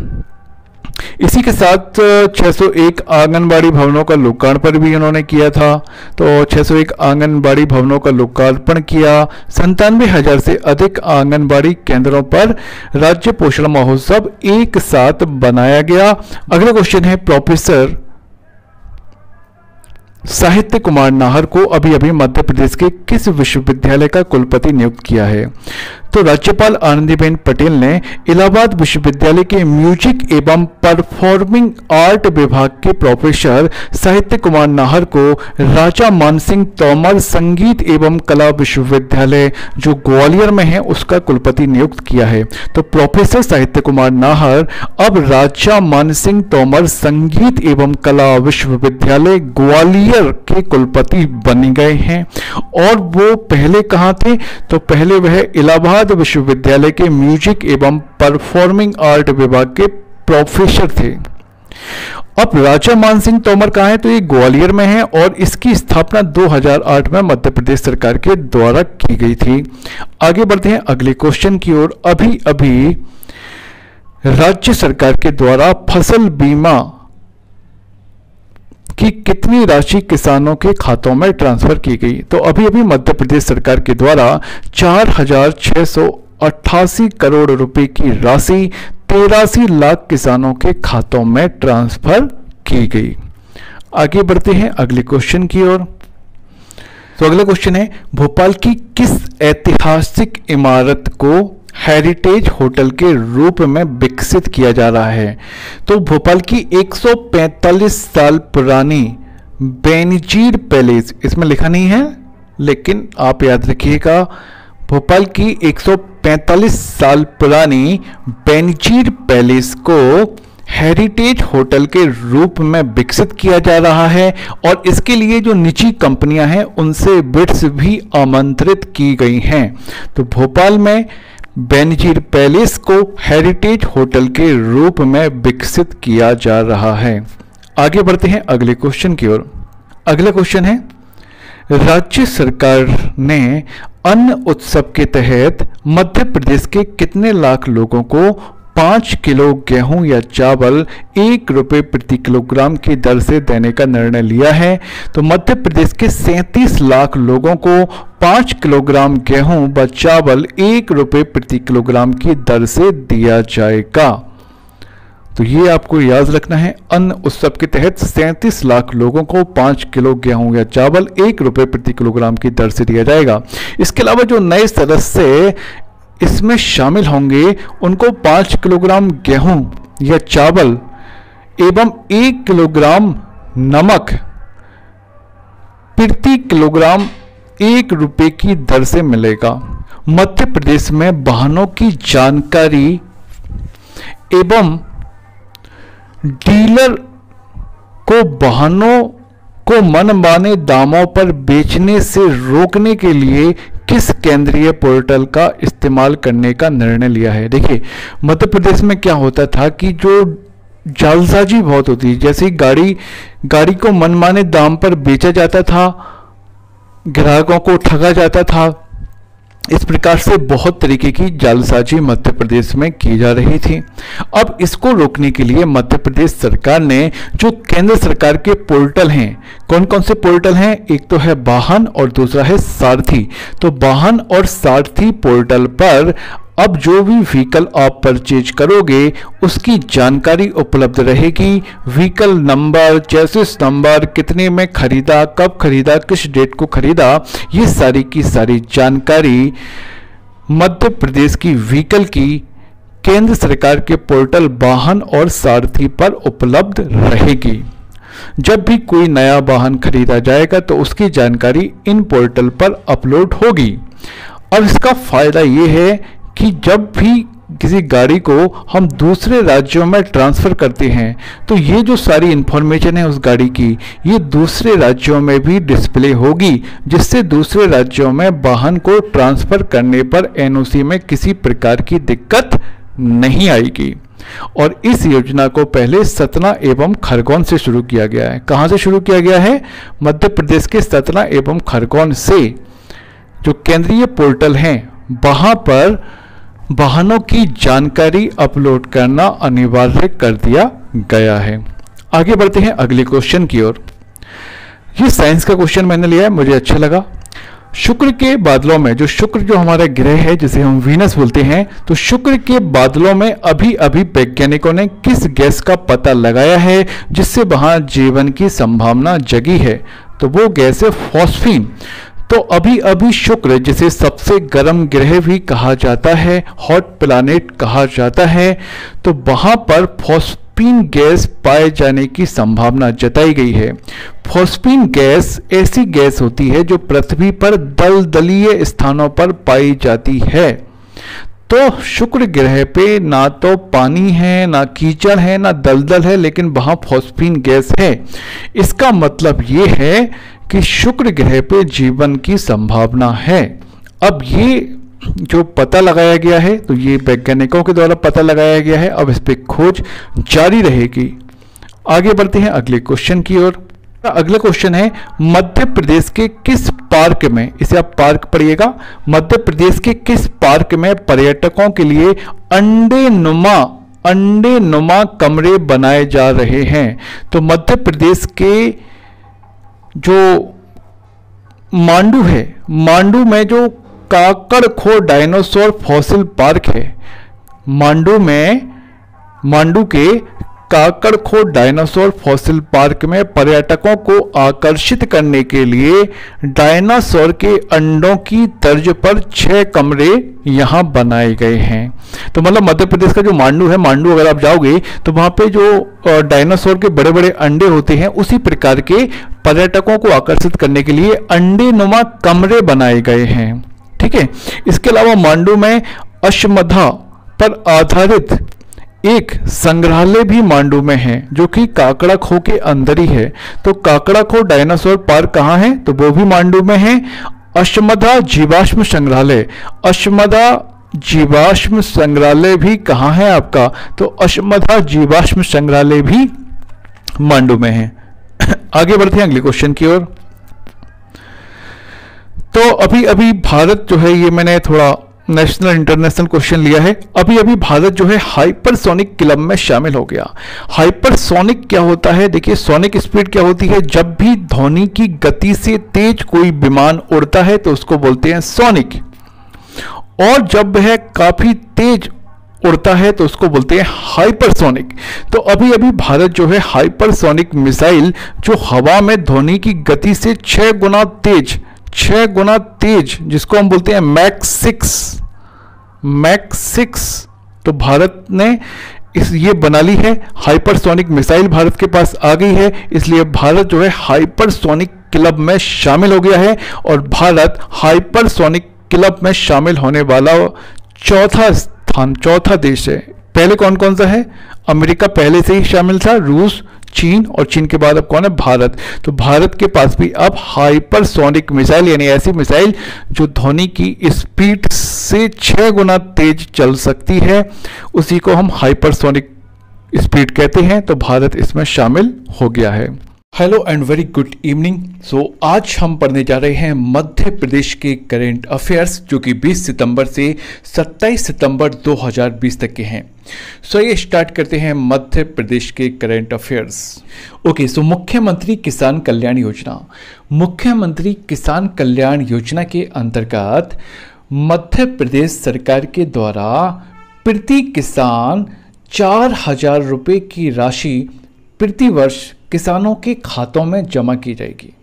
इसी के साथ 601 आंगनबाड़ी भवनों का लोकार्पण भी उन्होंने किया था। तो 601 आंगनबाड़ी भवनों का लोकार्पण किया। 97,000 से अधिक आंगनबाड़ी केंद्रों पर राज्य पोषण महोत्सव एक साथ बनाया गया। अगला क्वेश्चन है, प्रोफेसर साहित्य कुमार नाहर को अभी अभी मध्य प्रदेश के किस विश्वविद्यालय का कुलपति नियुक्त किया है? तो राज्यपाल आनंदीबेन पटेल ने इलाहाबाद विश्वविद्यालय के म्यूजिक एवं परफॉर्मिंग आर्ट विभाग के प्रोफेसर साहित्य कुमार नाहर को राजा मानसिंह तोमर संगीत एवं कला विश्वविद्यालय जो ग्वालियर में है उसका कुलपति नियुक्त किया है। तो प्रोफेसर साहित्य कुमार नाहर अब राजा मानसिंह तोमर संगीत एवं कला विश्वविद्यालय ग्वालियर के कुलपति बन गए हैं। और वो पहले कहाँ थे? तो पहले वह इलाहाबाद विश्वविद्यालय के म्यूजिक एवं परफॉर्मिंग आर्ट विभाग के प्रोफेसर थे। अब राजा मानसिंह तोमर कहाँ है? तो ये ग्वालियर में है और इसकी स्थापना 2008 में मध्य प्रदेश सरकार के द्वारा की गई थी। आगे बढ़ते हैं अगले क्वेश्चन की ओर। अभी अभी राज्य सरकार के द्वारा फसल बीमा कि कितनी राशि किसानों के खातों में ट्रांसफर की गई? तो अभी अभी मध्य प्रदेश सरकार के द्वारा 4,688 करोड़ रुपए की राशि 83 लाख किसानों के खातों में ट्रांसफर की गई। आगे बढ़ते हैं अगले क्वेश्चन की ओर। तो अगला क्वेश्चन है, भोपाल की किस ऐतिहासिक इमारत को हेरिटेज होटल के रूप में विकसित किया जा रहा है? तो भोपाल की 145 साल पुरानी बेनजीर पैलेस, इसमें लिखा नहीं है लेकिन आप याद रखिएगा, भोपाल की 145 साल पुरानी बेनजीर पैलेस को हेरिटेज होटल के रूप में विकसित किया जा रहा है और इसके लिए जो निजी कंपनियां हैं उनसे बिड्स भी आमंत्रित की गई हैं। तो भोपाल में बेनजीर पैलेस को हेरिटेज होटल के रूप में विकसित किया जा रहा है। आगे बढ़ते हैं अगले क्वेश्चन की ओर। अगला क्वेश्चन है, राज्य सरकार ने अन्न उत्सव के तहत मध्य प्रदेश के कितने लाख लोगों को 5 किलो गेहूं या चावल 1 रुपये प्रति किलोग्राम की दर से देने का निर्णय लिया है? तो मध्य प्रदेश के 37 लाख लोगों को 5 किलोग्राम गेहूं व चावल 1 रुपये प्रति किलोग्राम की दर से दिया जाएगा। तो ये आपको याद रखना है, अन्न उत्सव के तहत 37 लाख लोगों को 5 किलो गेहूं या चावल 1 रुपये प्रति किलोग्राम की दर से दिया जाएगा। इसके अलावा जो नए सदस्य इसमें शामिल होंगे उनको 5 किलोग्राम गेहूं या चावल एवं 1 किलोग्राम नमक प्रति किलोग्राम 1 रुपये की दर से मिलेगा। मध्य प्रदेश में वाहनों की जानकारी एवं डीलर को वाहनों को मनमाने दामों पर बेचने से रोकने के लिए किस केंद्रीय पोर्टल का इस्तेमाल करने का निर्णय लिया है? देखिए, मध्य प्रदेश में क्या होता था कि जो जालसाजी बहुत होती है, जैसे गाड़ी को मनमाने दाम पर बेचा जाता था, ग्राहकों को ठगा जाता था, इस प्रकार से बहुत तरीके की जालसाजी मध्य प्रदेश में की जा रही थी। अब इसको रोकने के लिए मध्य प्रदेश सरकार ने जो केंद्र सरकार के पोर्टल हैं, कौन कौन से पोर्टल हैं, एक तो है वाहन और दूसरा है सारथी। तो वाहन और सारथी पोर्टल पर अब जो भी व्हीकल आप परचेज करोगे उसकी जानकारी उपलब्ध रहेगी। व्हीकल नंबर, चेसिस नंबर, कितने में खरीदा, कब खरीदा, किस डेट को खरीदा, ये सारी की सारी जानकारी मध्य प्रदेश की व्हीकल की केंद्र सरकार के पोर्टल वाहन और सारथी पर उपलब्ध रहेगी। जब भी कोई नया वाहन खरीदा जाएगा तो उसकी जानकारी इन पोर्टल पर अपलोड होगी। अब इसका फायदा ये है कि जब भी किसी गाड़ी को हम दूसरे राज्यों में ट्रांसफ़र करते हैं तो ये जो सारी इन्फॉर्मेशन है उस गाड़ी की, ये दूसरे राज्यों में भी डिस्प्ले होगी, जिससे दूसरे राज्यों में वाहन को ट्रांसफ़र करने पर एनओसी में किसी प्रकार की दिक्कत नहीं आएगी। और इस योजना को पहले सतना एवं खरगोन से शुरू किया गया है। कहाँ से शुरू किया गया है? मध्य प्रदेश के सतना एवं खरगोन से जो केंद्रीय पोर्टल हैं वहाँ पर वाहनों की जानकारी अपलोड करना अनिवार्य कर दिया गया है। आगे बढ़ते हैं अगले क्वेश्चन की ओर। ये साइंस का क्वेश्चन मैंने लिया है, मुझे अच्छा लगा। शुक्र के बादलों में, जो शुक्र जो हमारा ग्रह है जिसे हम वीनस बोलते हैं, तो शुक्र के बादलों में अभी अभी वैज्ञानिकों ने किस गैस का पता लगाया है जिससे वहां जीवन की संभावना जगी है? तो वो गैस है फॉस्फीन। तो अभी अभी शुक्र, जिसे सबसे गर्म ग्रह भी कहा जाता है, हॉट प्लैनेट कहा जाता है, तो वहां पर फॉस्फीन गैस पाए जाने की संभावना जताई गई है। फॉस्फीन गैस ऐसी गैस होती है जो पृथ्वी पर दलदलीय स्थानों पर पाई जाती है। तो शुक्र ग्रह पे ना तो पानी है, ना कीचड़ है, ना दलदल है, लेकिन वहां फॉस्फीन गैस है। इसका मतलब ये है कि शुक्र ग्रह पे जीवन की संभावना है। अब ये जो पता लगाया गया है, तो ये वैज्ञानिकों के द्वारा पता लगाया गया है। अब इस पे खोज जारी रहेगी। आगे बढ़ते हैं अगले क्वेश्चन की ओर। अगला क्वेश्चन है, मध्य प्रदेश के किस पार्क में, इसे आप पार्क पढ़िएगा, मध्य प्रदेश के किस पार्क में पर्यटकों के लिए अंडे नुमा कमरे बनाए जा रहे हैं? तो मध्य प्रदेश के जो मांडू है, मांडू में जो काकड़खोर डायनासोर फॉसिल पार्क है, मांडू के काकड़खोर डायनासोर फॉसिल पार्क में पर्यटकों को आकर्षित करने के लिए डायनासोर के अंडों की तर्ज पर 6 कमरे यहां बनाए गए हैं। तो मतलब मध्य प्रदेश का जो मांडू है, मांडू अगर आप जाओगे तो वहां पे जो डायनासोर के बड़े बड़े अंडे होते हैं, उसी प्रकार के पर्यटकों को आकर्षित करने के लिए अंडे नुमा कमरे बनाए गए हैं। ठीक है। इसके अलावा मांडू में अश्वत्था पर आधारित एक संग्रहालय भी मांडू में है, जो कि काकड़ाखो के अंदर ही है। तो काकड़ाखो डायनासोर पार्क कहाँ है? तो वो भी मांडू में है। अश्वत्था जीवाश्म संग्रहालय, अश्वत्था जीवाश्म संग्रहालय भी कहाँ है आपका? तो अश्वत्था जीवाश्म संग्रहालय भी मांडू में है। आगे बढ़ते हैं अगले क्वेश्चन की ओर। तो अभी अभी भारत जो है, ये मैंने थोड़ा नेशनल इंटरनेशनल क्वेश्चन लिया है। अभी अभी भारत जो है हाइपरसोनिक क्लब में शामिल हो गया। हाइपरसोनिक क्या होता है? देखिए, सोनिक स्पीड क्या होती है? जब भी ध्वनि की गति से तेज कोई विमान उड़ता है तो उसको बोलते हैं सोनिक, और जब वह काफी तेज उड़ता है तो उसको बोलते हैं हाइपरसोनिक। तो अभी अभी भारत जो है हाइपरसोनिक मिसाइल, जो हवा में ध्वनि की गति से 6 गुना तेज, जिसको हम बोलते हैं मैक 6, तो भारत ने ये बना ली है। हाइपरसोनिक मिसाइल भारत के पास आ गई है, इसलिए भारत जो है हाइपरसोनिक क्लब में शामिल हो गया है, और भारत हाइपरसोनिक क्लब में शामिल होने वाला चौथा देश है। पहले कौन कौन सा है? अमेरिका पहले से ही शामिल था, रूस, चीन, और चीन के बाद अब कौन है? भारत। तो भारत के पास भी अब हाइपरसोनिक मिसाइल, यानी ऐसी मिसाइल जो ध्वनि की स्पीड से 6 गुना तेज चल सकती है, उसी को हम हाइपरसोनिक स्पीड कहते हैं। तो भारत इसमें शामिल हो गया है। Hello and very good evening. आज हम पढ़ने जा रहे हैं मध्य प्रदेश के करेंट अफेयर्स, जो कि 20 सितंबर से 27 सितंबर 2020 तक के हैं। ये स्टार्ट करते हैं मध्य प्रदेश के करेंट अफेयर्स। ओके, मुख्यमंत्री किसान कल्याण योजना। मुख्यमंत्री किसान कल्याण योजना के अंतर्गत मध्य प्रदेश सरकार के द्वारा प्रति किसान 4,000 रुपये की राशि प्रति वर्ष किसानों के खातों में जमा की जाएगी।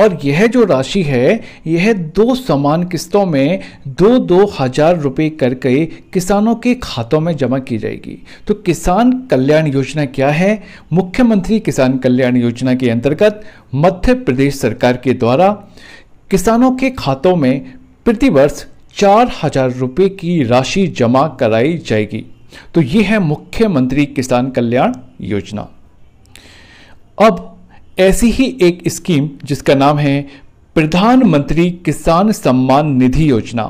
और यह जो राशि है यह 2 समान किस्तों में 2-2 हजार रुपये करके किसानों के खातों में जमा की जाएगी। तो किसान कल्याण योजना क्या है? मुख्यमंत्री किसान कल्याण योजना के अंतर्गत मध्य प्रदेश सरकार के द्वारा किसानों के खातों में प्रति वर्ष 4,000 रुपये की राशि जमा कराई जाएगी। तो यह है मुख्यमंत्री किसान कल्याण योजना। अब ऐसी ही एक स्कीम जिसका नाम है प्रधानमंत्री किसान सम्मान निधि योजना।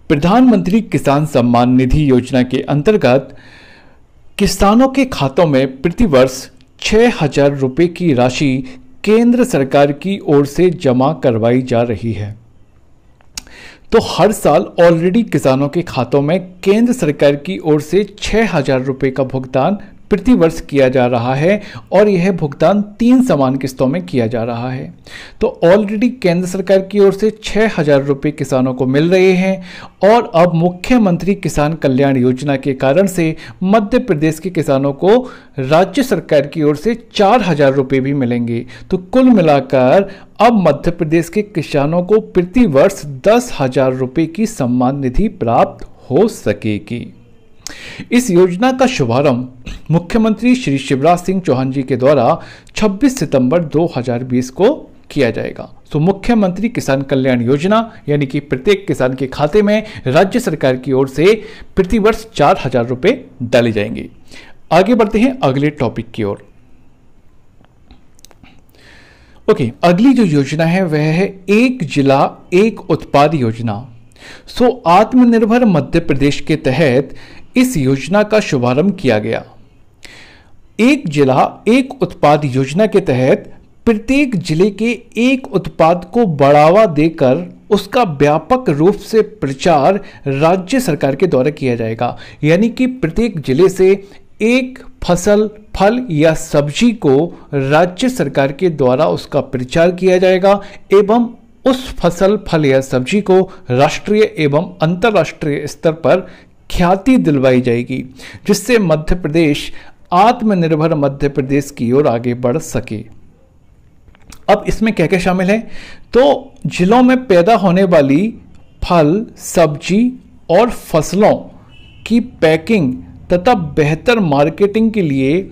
प्रधानमंत्री किसान सम्मान निधि योजना के अंतर्गत किसानों के खातों में प्रति वर्ष 6,000 रुपये की राशि केंद्र सरकार की ओर से जमा करवाई जा रही है। तो हर साल ऑलरेडी किसानों के खातों में केंद्र सरकार की ओर से 6,000 रुपये का भुगतान प्रति वर्ष किया जा रहा है और यह भुगतान 3 समान किस्तों में किया जा रहा है। तो ऑलरेडी केंद्र सरकार की ओर से 6,000 रुपये किसानों को मिल रहे हैं और अब मुख्यमंत्री किसान कल्याण योजना के कारण से मध्य प्रदेश के किसानों को राज्य सरकार की ओर से 4,000 रुपये भी मिलेंगे। तो कुल मिलाकर अब मध्य प्रदेश के किसानों को प्रति वर्ष 10,000 रुपये की सम्मान निधि प्राप्त हो सकेगी। इस योजना का शुभारंभ मुख्यमंत्री श्री शिवराज सिंह चौहान जी के द्वारा 26 सितंबर 2020 को किया जाएगा। तो मुख्यमंत्री किसान कल्याण योजना यानी कि प्रत्येक किसान के खाते में राज्य सरकार की ओर से प्रति वर्ष 4,000 रुपये डाले जाएंगे। आगे बढ़ते हैं अगले टॉपिक की ओर। ओके, अगली जो योजना है वह है एक जिला एक उत्पाद योजना। आत्मनिर्भर मध्य प्रदेश के तहत इस योजना का शुभारंभ किया गया। एक जिला एक उत्पाद योजना के तहत प्रत्येक जिले के एक उत्पाद को बढ़ावा देकर उसका व्यापक रूप से प्रचार राज्य सरकार के द्वारा किया जाएगा। यानी कि प्रत्येक जिले से एक फसल, फल या सब्जी को राज्य सरकार के द्वारा उसका प्रचार किया जाएगा एवं उस फसल, फल या सब्जी को राष्ट्रीय एवं अंतर्राष्ट्रीय स्तर पर ख्याति दिलवाई जाएगी, जिससे मध्य प्रदेश आत्मनिर्भर मध्य प्रदेश की ओर आगे बढ़ सके। अब इसमें क्या क्या शामिल है? तो जिलों में पैदा होने वाली फल, सब्जी और फसलों की पैकिंग तथा बेहतर मार्केटिंग के लिए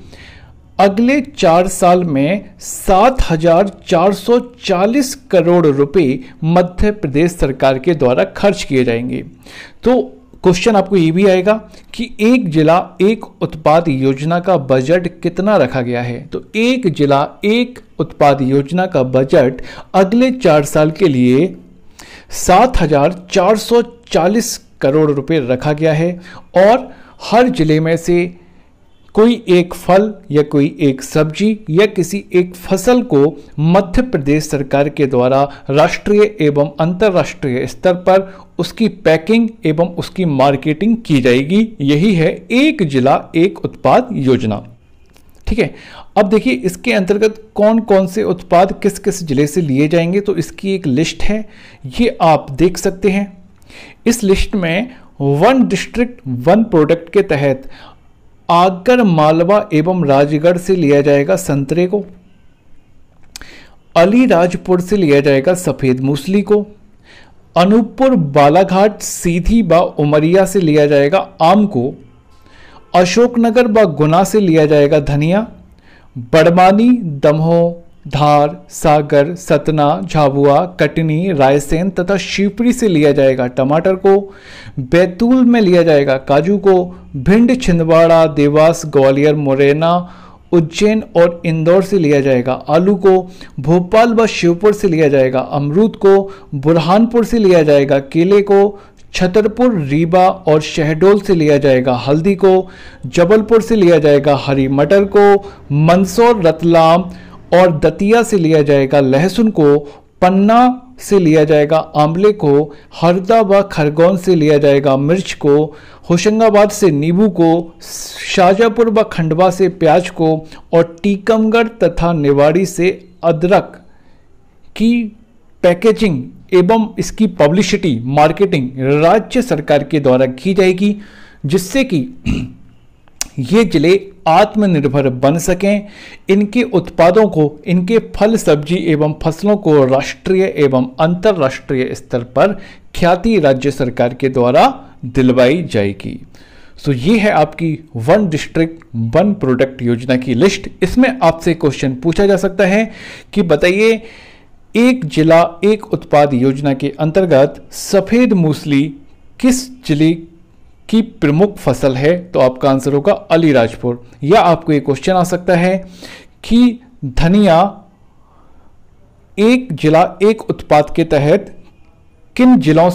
अगले 4 साल में 7,440 करोड़ रुपए मध्य प्रदेश सरकार के द्वारा खर्च किए जाएंगे। तो क्वेश्चन आपको ये भी आएगा कि एक जिला एक उत्पाद योजना का बजट कितना रखा गया है? तो एक जिला एक उत्पाद योजना का बजट अगले 4 साल के लिए 7,440 करोड़ रुपए रखा गया है और हर जिले में से कोई एक फल या कोई एक सब्जी या किसी एक फसल को मध्य प्रदेश सरकार के द्वारा राष्ट्रीय एवं अंतर्राष्ट्रीय स्तर पर उसकी पैकिंग एवं उसकी मार्केटिंग की जाएगी। यही है एक जिला एक उत्पाद योजना। ठीक है, अब देखिए इसके अंतर्गत कौन कौन से उत्पाद किस किस जिले से लिए जाएंगे। तो इसकी एक लिस्ट है, ये आप देख सकते हैं। इस लिस्ट में 1 डिस्ट्रिक्ट 1 प्रोडक्ट के तहत आगर मालवा एवं राजगढ़ से लिया जाएगा संतरे को, अलीराजपुर से लिया जाएगा सफेद मूसली को, अनूपपुर, बालाघाट, सीधी व उमरिया से लिया जाएगा आम को, अशोकनगर व गुना से लिया जाएगा धनिया, बड़वानी, दमोह, धार, सागर, सतना, झाबुआ, कटनी, रायसेन तथा शिवपुरी से लिया जाएगा टमाटर को, बैतूल में लिया जाएगा काजू को, भिंड, छिंदवाड़ा, देवास, ग्वालियर, मुरैना, उज्जैन और इंदौर से लिया जाएगा आलू को, भोपाल व श्योपुर से लिया जाएगा अमरूद को, बुरहानपुर से लिया जाएगा केले को, छतरपुर, रीवा और शहडोल से लिया जाएगा हल्दी को, जबलपुर से लिया जाएगा हरी मटर को, मंदसौर, रतलाम और दतिया से लिया जाएगा लहसुन को, पन्ना से लिया जाएगा आंवले को, हरदा व खरगोन से लिया जाएगा मिर्च को, होशंगाबाद से नींबू को, शाजापुर व खंडवा से प्याज को और टीकमगढ़ तथा निवाड़ी से अदरक की पैकेजिंग एवं इसकी पब्लिसिटी मार्केटिंग राज्य सरकार के द्वारा की जाएगी, जिससे कि ये जिले आत्मनिर्भर बन सकें, इनके उत्पादों को, इनके फल सब्जी एवं फसलों को राष्ट्रीय एवं अंतर्राष्ट्रीय स्तर पर ख्याति राज्य सरकार के द्वारा दिलवाई जाएगी। तो ये है आपकी वन डिस्ट्रिक्ट वन प्रोडक्ट योजना की लिस्ट। इसमें आपसे क्वेश्चन पूछा जा सकता है कि बताइए एक जिला एक उत्पाद योजना के अंतर्गत सफेद मूसली किस जिले की प्रमुख फसल है? तो आपका आंसर होगा अलीराजपुर। या आपको एक क्वेश्चन आ सकता है कि धनिया एक जिला एक उत्पाद के तहत किन जिलों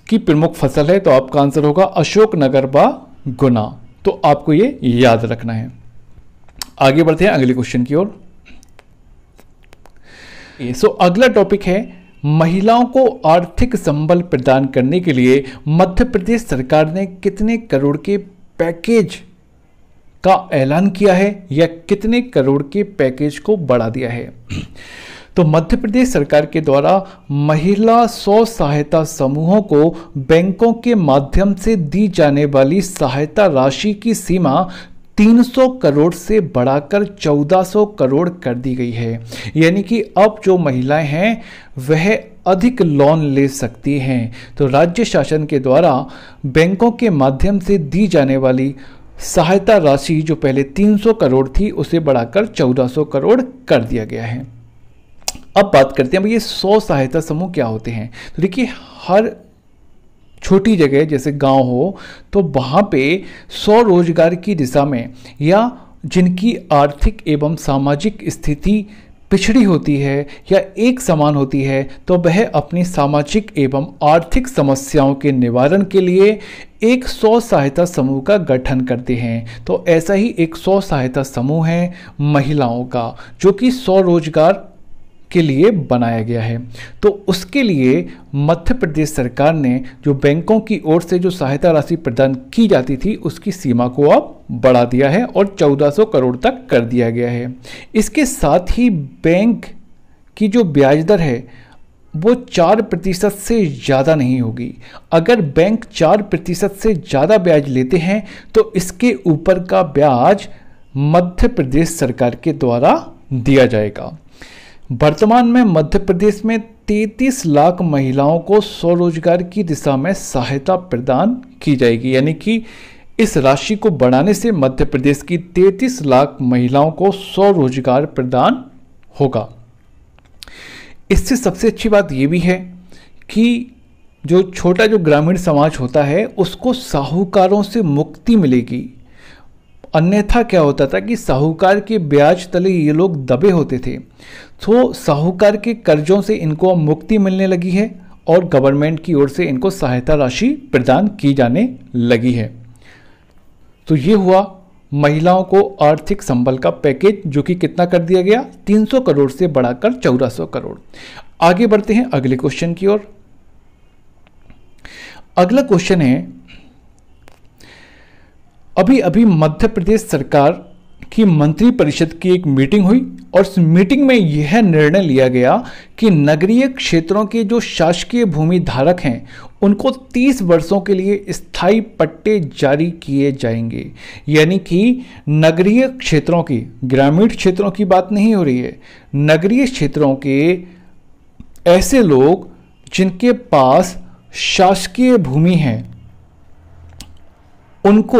की प्रमुख फसल है? तो आपका आंसर होगा अशोकनगर व गुना। तो आपको ये याद रखना है। आगे बढ़ते हैं अगले क्वेश्चन की ओर। अगला टॉपिक है महिलाओं को आर्थिक संबल प्रदान करने के लिए मध्य प्रदेश सरकार ने कितने करोड़ के पैकेज का ऐलान किया है या कितने करोड़ के पैकेज को बढ़ा दिया है? तो मध्य प्रदेश सरकार के द्वारा महिला स्व सहायता समूहों को बैंकों के माध्यम से दी जाने वाली सहायता राशि की सीमा 300 करोड़ से बढ़ाकर 1400 करोड़ कर दी गई है। यानी कि अब जो महिलाएं हैं वह अधिक लोन ले सकती हैं। तो राज्य शासन के द्वारा बैंकों के माध्यम से दी जाने वाली सहायता राशि जो पहले 300 करोड़ थी उसे बढ़ाकर 1400 करोड़ कर दिया गया है। अब बात करते हैं ये स्व सहायता समूह क्या होते हैं। तो देखिए हर छोटी जगह जैसे गांव हो तो वहाँ पे स्वरोजगार की दिशा में या जिनकी आर्थिक एवं सामाजिक स्थिति पिछड़ी होती है या एक समान होती है तो वह अपनी सामाजिक एवं आर्थिक समस्याओं के निवारण के लिए एक स्व सहायता समूह का गठन करते हैं। तो ऐसा ही एक स्व सहायता समूह है महिलाओं का जो कि स्वरोजगार के लिए बनाया गया है। तो उसके लिए मध्य प्रदेश सरकार ने जो बैंकों की ओर से जो सहायता राशि प्रदान की जाती थी उसकी सीमा को अब बढ़ा दिया है और 1400 करोड़ तक कर दिया गया है। इसके साथ ही बैंक की जो ब्याज दर है वो 4% से ज़्यादा नहीं होगी। अगर बैंक 4% से ज़्यादा ब्याज लेते हैं तो इसके ऊपर का ब्याज मध्य प्रदेश सरकार के द्वारा दिया जाएगा। वर्तमान में मध्य प्रदेश में 33 लाख महिलाओं को स्वरोजगार की दिशा में सहायता प्रदान की जाएगी। यानी कि इस राशि को बढ़ाने से मध्य प्रदेश की 33 लाख महिलाओं को स्वरोजगार प्रदान होगा। इससे सबसे अच्छी बात यह भी है कि जो छोटा जो ग्रामीण समाज होता है उसको साहूकारों से मुक्ति मिलेगी। अन्यथा क्या होता था कि साहूकार के ब्याज तले ये लोग दबे होते थे। तो साहूकार के कर्जों से इनको मुक्ति मिलने लगी है और गवर्नमेंट की ओर से इनको सहायता राशि प्रदान की जाने लगी है। तो ये हुआ महिलाओं को आर्थिक संबल का पैकेज जो कि कितना कर दिया गया 300 करोड़ से बढ़ाकर 1400 करोड़। आगे बढ़ते हैं अगले क्वेश्चन की ओर। अगला क्वेश्चन है अभी अभी मध्य प्रदेश सरकार की मंत्री परिषद की एक मीटिंग हुई और इस मीटिंग में यह निर्णय लिया गया कि नगरीय क्षेत्रों के जो शासकीय भूमि धारक हैं उनको 30 वर्षों के लिए स्थायी पट्टे जारी किए जाएंगे। यानी कि नगरीय क्षेत्रों की, ग्रामीण क्षेत्रों की बात नहीं हो रही है, नगरीय क्षेत्रों के ऐसे लोग जिनके पास शासकीय भूमि है उनको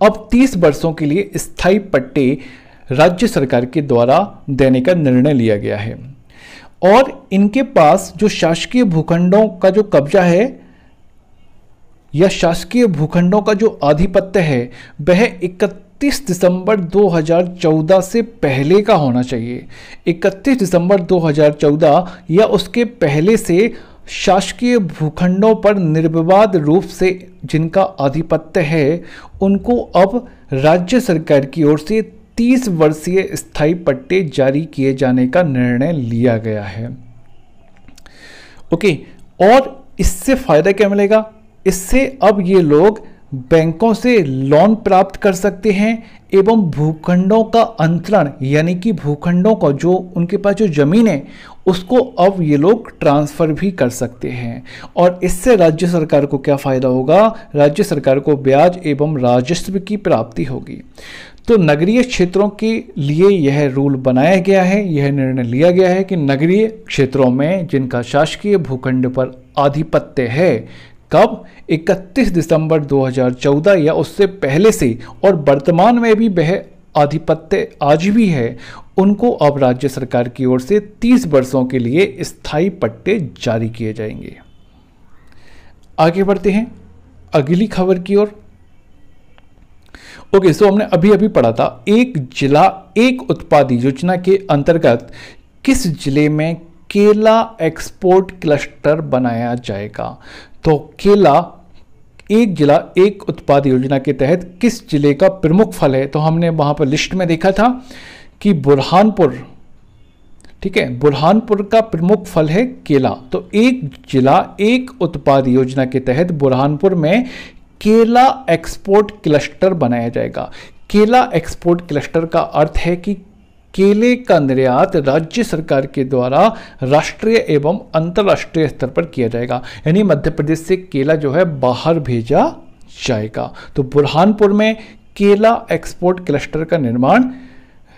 अब 30 वर्षों के लिए स्थायी पट्टे राज्य सरकार के द्वारा देने का निर्णय लिया गया है। और इनके पास जो शासकीय भूखंडों का जो कब्जा है या शासकीय भूखंडों का जो आधिपत्य है वह 31 दिसंबर 2014 से पहले का होना चाहिए। 31 दिसंबर 2014 या उसके पहले से शासकीय भूखंडों पर निर्विवाद रूप से जिनका आधिपत्य है उनको अब राज्य सरकार की ओर से 30 वर्षीय स्थायी पट्टे जारी किए जाने का निर्णय लिया गया है। ओके, और इससे फायदा क्या मिलेगा? इससे अब ये लोग बैंकों से लोन प्राप्त कर सकते हैं एवं भूखंडों का अंतरण, यानी कि भूखंडों का जो उनके पास जो जमीन है उसको अब ये लोग ट्रांसफर भी कर सकते हैं। और इससे राज्य सरकार को क्या फायदा होगा? राज्य सरकार को ब्याज एवं राजस्व की प्राप्ति होगी। तो नगरीय क्षेत्रों के लिए यह रूल बनाया गया है, यह निर्णय लिया गया है कि नगरीय क्षेत्रों में जिनका शासकीय भूखंड पर आधिपत्य है, कब? 31 दिसंबर 2014 या उससे पहले से, और वर्तमान में भी वह आधिपत्य आज भी है, उनको अब राज्य सरकार की ओर से 30 वर्षों के लिए स्थायी पट्टे जारी किए जाएंगे। आगे बढ़ते हैं अगली खबर की ओर। ओके, सो हमने अभी अभी पढ़ा था एक जिला एक उत्पाद योजना के अंतर्गत किस जिले में केला एक्सपोर्ट क्लस्टर बनाया जाएगा। तो केला एक जिला एक उत्पाद योजना के तहत किस जिले का प्रमुख फल है? तो हमने वहां पर लिस्ट में देखा था कि बुरहानपुर, ठीक है, बुरहानपुर का प्रमुख फल है केला। तो एक जिला एक उत्पाद योजना के तहत बुरहानपुर में केला एक्सपोर्ट क्लस्टर बनाया जाएगा। केला एक्सपोर्ट क्लस्टर का अर्थ है कि केले का निर्यात राज्य सरकार के द्वारा राष्ट्रीय एवं अंतर्राष्ट्रीय स्तर पर किया जाएगा, यानी मध्य प्रदेश से केला जो है बाहर भेजा जाएगा। तो बुरहानपुर में केला एक्सपोर्ट क्लस्टर का निर्माण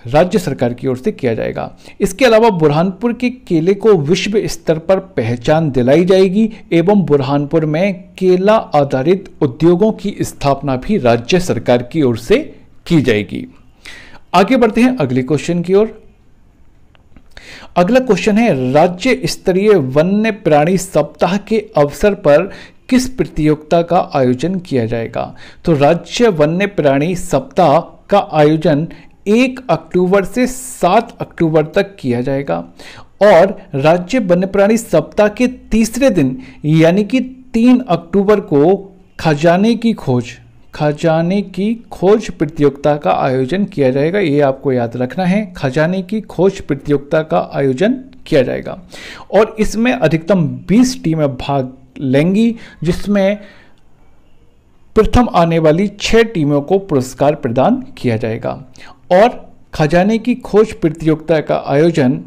राज्य सरकार की ओर से किया जाएगा। इसके अलावा बुरहानपुर के केले को विश्व स्तर पर पहचान दिलाई जाएगी एवं बुरहानपुर में केला आधारित उद्योगों की स्थापना भी राज्य सरकार की ओर से की जाएगी। आगे बढ़ते हैं अगले क्वेश्चन की ओर। अगला क्वेश्चन है राज्य स्तरीय वन्य प्राणी सप्ताह के अवसर पर किस प्रतियोगिता का आयोजन किया जाएगा। तो राज्य वन्य प्राणी सप्ताह का आयोजन 1 अक्टूबर से 7 अक्टूबर तक किया जाएगा और राज्य वन्य प्राणी सप्ताह के तीसरे दिन यानी कि 3 अक्टूबर को खजाने की खोज प्रतियोगिता का आयोजन किया जाएगा। ये आपको याद रखना है, खजाने की खोज प्रतियोगिता का आयोजन किया जाएगा और इसमें अधिकतम 20 टीमें भाग लेंगी, जिसमें प्रथम आने वाली 6 टीमों को पुरस्कार प्रदान किया जाएगा। और खजाने की खोज प्रतियोगिता का आयोजन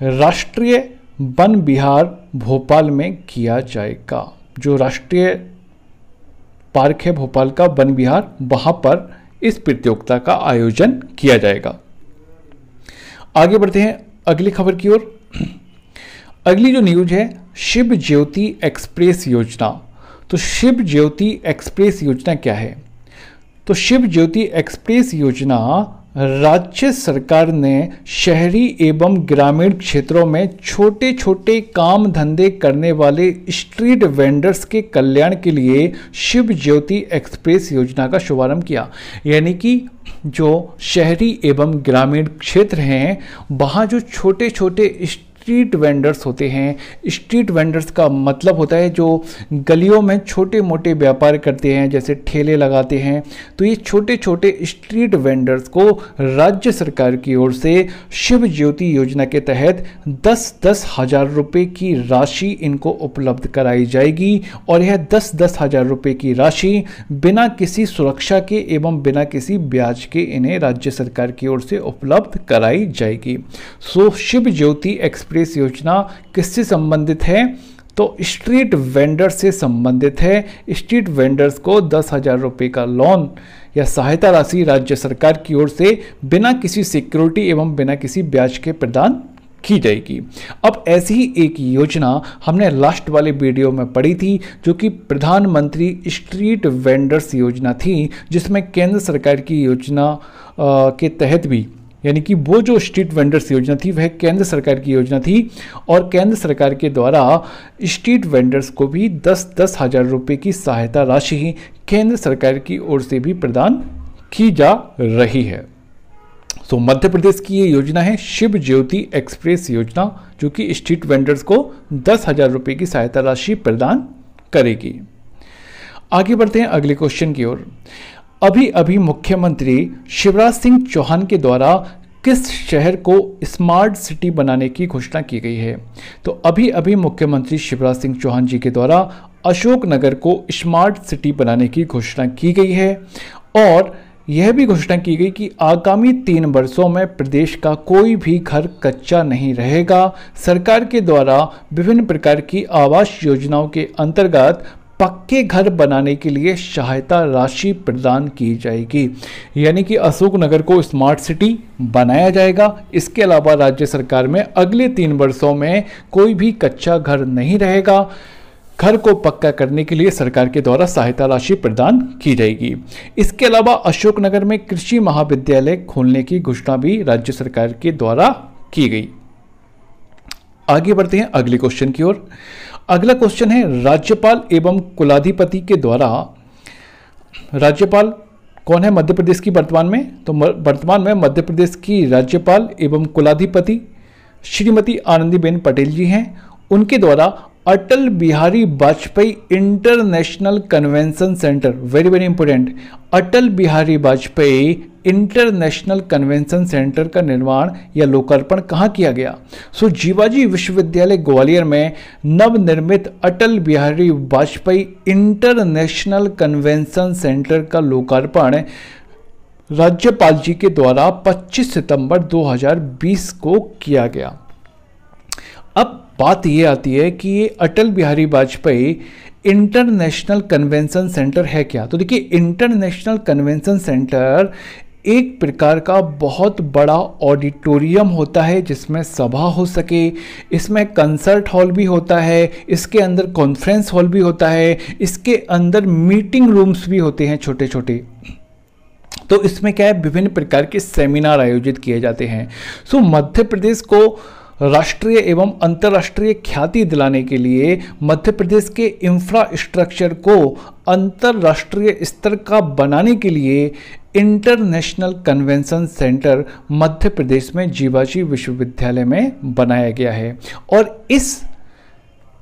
राष्ट्रीय वन विहार भोपाल में किया जाएगा। जो राष्ट्रीय पार्क है भोपाल का वन विहार, वहां पर इस प्रतियोगिता का आयोजन किया जाएगा। आगे बढ़ते हैं अगली खबर की ओर। अगली जो न्यूज है शिव ज्योति एक्सप्रेस योजना। तो शिव ज्योति एक्सप्रेस योजना क्या है? तो शिव ज्योति एक्सप्रेस योजना राज्य सरकार ने शहरी एवं ग्रामीण क्षेत्रों में छोटे छोटे काम धंधे करने वाले स्ट्रीट वेंडर्स के कल्याण के लिए शिव ज्योति एक्सप्रेस योजना का शुभारंभ किया। यानी कि जो शहरी एवं ग्रामीण क्षेत्र हैं वहाँ जो छोटे छोटे स्ट्रीट वेंडर्स होते हैं, स्ट्रीट वेंडर्स का मतलब होता है जो गलियों में छोटे मोटे व्यापार करते हैं, जैसे ठेले लगाते हैं। तो ये छोटे छोटे स्ट्रीट वेंडर्स को राज्य सरकार की ओर से शिव ज्योति योजना के तहत 10-10 हज़ार रुपये की राशि इनको उपलब्ध कराई जाएगी और यह 10-10 हज़ार रुपये की राशि बिना किसी सुरक्षा के एवं बिना किसी ब्याज के इन्हें राज्य सरकार की ओर से उपलब्ध कराई जाएगी। सो शिव ज्योति एक्सप्रेस योजना किससे संबंधित है? तो स्ट्रीट वेंडर से संबंधित है। स्ट्रीट वेंडर्स को 10,000 रुपये का लोन या सहायता राशि राज्य सरकार की ओर से बिना किसी सिक्योरिटी एवं बिना किसी ब्याज के प्रदान की जाएगी। अब ऐसी ही एक योजना हमने लास्ट वाले वीडियो में पढ़ी थी जो कि प्रधानमंत्री स्ट्रीट वेंडर्स योजना थी, जिसमें केंद्र सरकार की योजना के तहत भी, यानी कि वो जो स्ट्रीट वेंडर्स योजना थी वह केंद्र सरकार की योजना थी और केंद्र सरकार के द्वारा स्ट्रीट वेंडर्स को भी 10-10 हज़ार रुपये की सहायता राशि केंद्र सरकार की ओर से भी प्रदान की जा रही है। तो मध्य प्रदेश की ये योजना है शिव ज्योति एक्सप्रेस योजना, जो कि स्ट्रीट वेंडर्स को 10,000 रुपये की सहायता राशि प्रदान करेगी। आगे बढ़ते हैं अगले क्वेश्चन की ओर। अभी अभी मुख्यमंत्री शिवराज सिंह चौहान के द्वारा किस शहर को स्मार्ट सिटी बनाने की घोषणा की गई है? तो अभी अभी मुख्यमंत्री शिवराज सिंह चौहान जी के द्वारा अशोकनगर को स्मार्ट सिटी बनाने की घोषणा की गई है और यह भी घोषणा की गई कि आगामी 3 वर्षों में प्रदेश का कोई भी घर कच्चा नहीं रहेगा। सरकार के द्वारा विभिन्न प्रकार की आवास योजनाओं के अंतर्गत पक्के घर बनाने के लिए सहायता राशि प्रदान की जाएगी। यानी कि अशोकनगर को स्मार्ट सिटी बनाया जाएगा। इसके अलावा राज्य सरकार में अगले 3 वर्षों में कोई भी कच्चा घर नहीं रहेगा। घर को पक्का करने के लिए सरकार के द्वारा सहायता राशि प्रदान की जाएगी। इसके अलावा अशोकनगर में कृषि महाविद्यालय खोलने की घोषणा भी राज्य सरकार के द्वारा की गई। आगे बढ़ते हैं अगले क्वेश्चन की ओर। अगला क्वेश्चन है राज्यपाल एवं कुलाधिपति के द्वारा, राज्यपाल कौन है मध्य प्रदेश की वर्तमान में? तो वर्तमान में मध्य प्रदेश की राज्यपाल एवं कुलाधिपति श्रीमती आनंदीबेन पटेल जी हैं। उनके द्वारा Atal Bihari Vajpayee International Convention Centre, very very important, Atal Bihari Vajpayee International Convention centre का निर्माण या लोकार्पण कहाँ किया गया? सो जीवाजी विश्वविद्यालय ग्वालियर में नवनिर्मित Atal Bihari Vajpayee International Convention centre का लोकार्पण राज्यपाल जी के द्वारा 25 सितंबर 2020 को किया गया। अब बात ये आती है कि ये Atal Bihari Vajpayee International Convention Centre है क्या? तो देखिए, इंटरनेशनल कन्वेंशन सेंटर एक प्रकार का बहुत बड़ा ऑडिटोरियम होता है जिसमें सभा हो सके। इसमें कंसर्ट हॉल भी होता है, इसके अंदर कॉन्फ्रेंस हॉल भी होता है, इसके अंदर मीटिंग रूम्स भी होते हैं छोटे छोटे। तो इसमें क्या है, विभिन्न प्रकार के सेमिनार आयोजित किए जाते हैं। सो मध्य प्रदेश को राष्ट्रीय एवं अंतर्राष्ट्रीय ख्याति दिलाने के लिए मध्य प्रदेश के इंफ्रास्ट्रक्चर को अंतर्राष्ट्रीय स्तर का बनाने के लिए इंटरनेशनल कन्वेंशन सेंटर मध्य प्रदेश में जीवाजी विश्वविद्यालय में बनाया गया है। और इस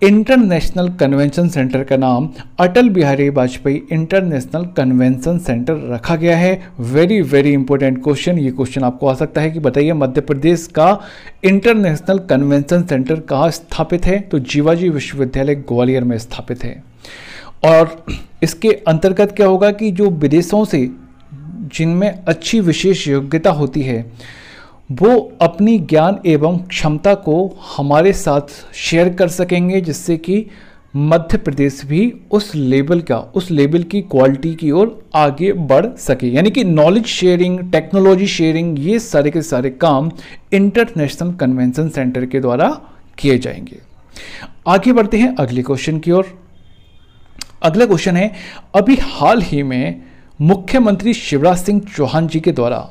इंटरनेशनल कन्वेंशन सेंटर का नाम Atal Bihari Vajpayee International Convention Centre रखा गया है। वेरी वेरी इंपॉर्टेंट क्वेश्चन, ये क्वेश्चन आपको आ सकता है कि बताइए मध्य प्रदेश का इंटरनेशनल कन्वेंशन सेंटर कहाँ स्थापित है? तो जीवाजी विश्वविद्यालय ग्वालियर में स्थापित है। और इसके अंतर्गत क्या होगा कि जो विदेशों से जिनमें अच्छी विशेष योग्यता होती है वो अपनी ज्ञान एवं क्षमता को हमारे साथ शेयर कर सकेंगे, जिससे कि मध्य प्रदेश भी उस लेवल की क्वालिटी की ओर आगे बढ़ सके। यानी कि नॉलेज शेयरिंग, टेक्नोलॉजी शेयरिंग, ये सारे के सारे काम इंटरनेशनल कन्वेंशन सेंटर के द्वारा किए जाएंगे। आगे बढ़ते हैं अगले क्वेश्चन की ओर। अगला क्वेश्चन है, अभी हाल ही में मुख्यमंत्री शिवराज सिंह चौहान जी के द्वारा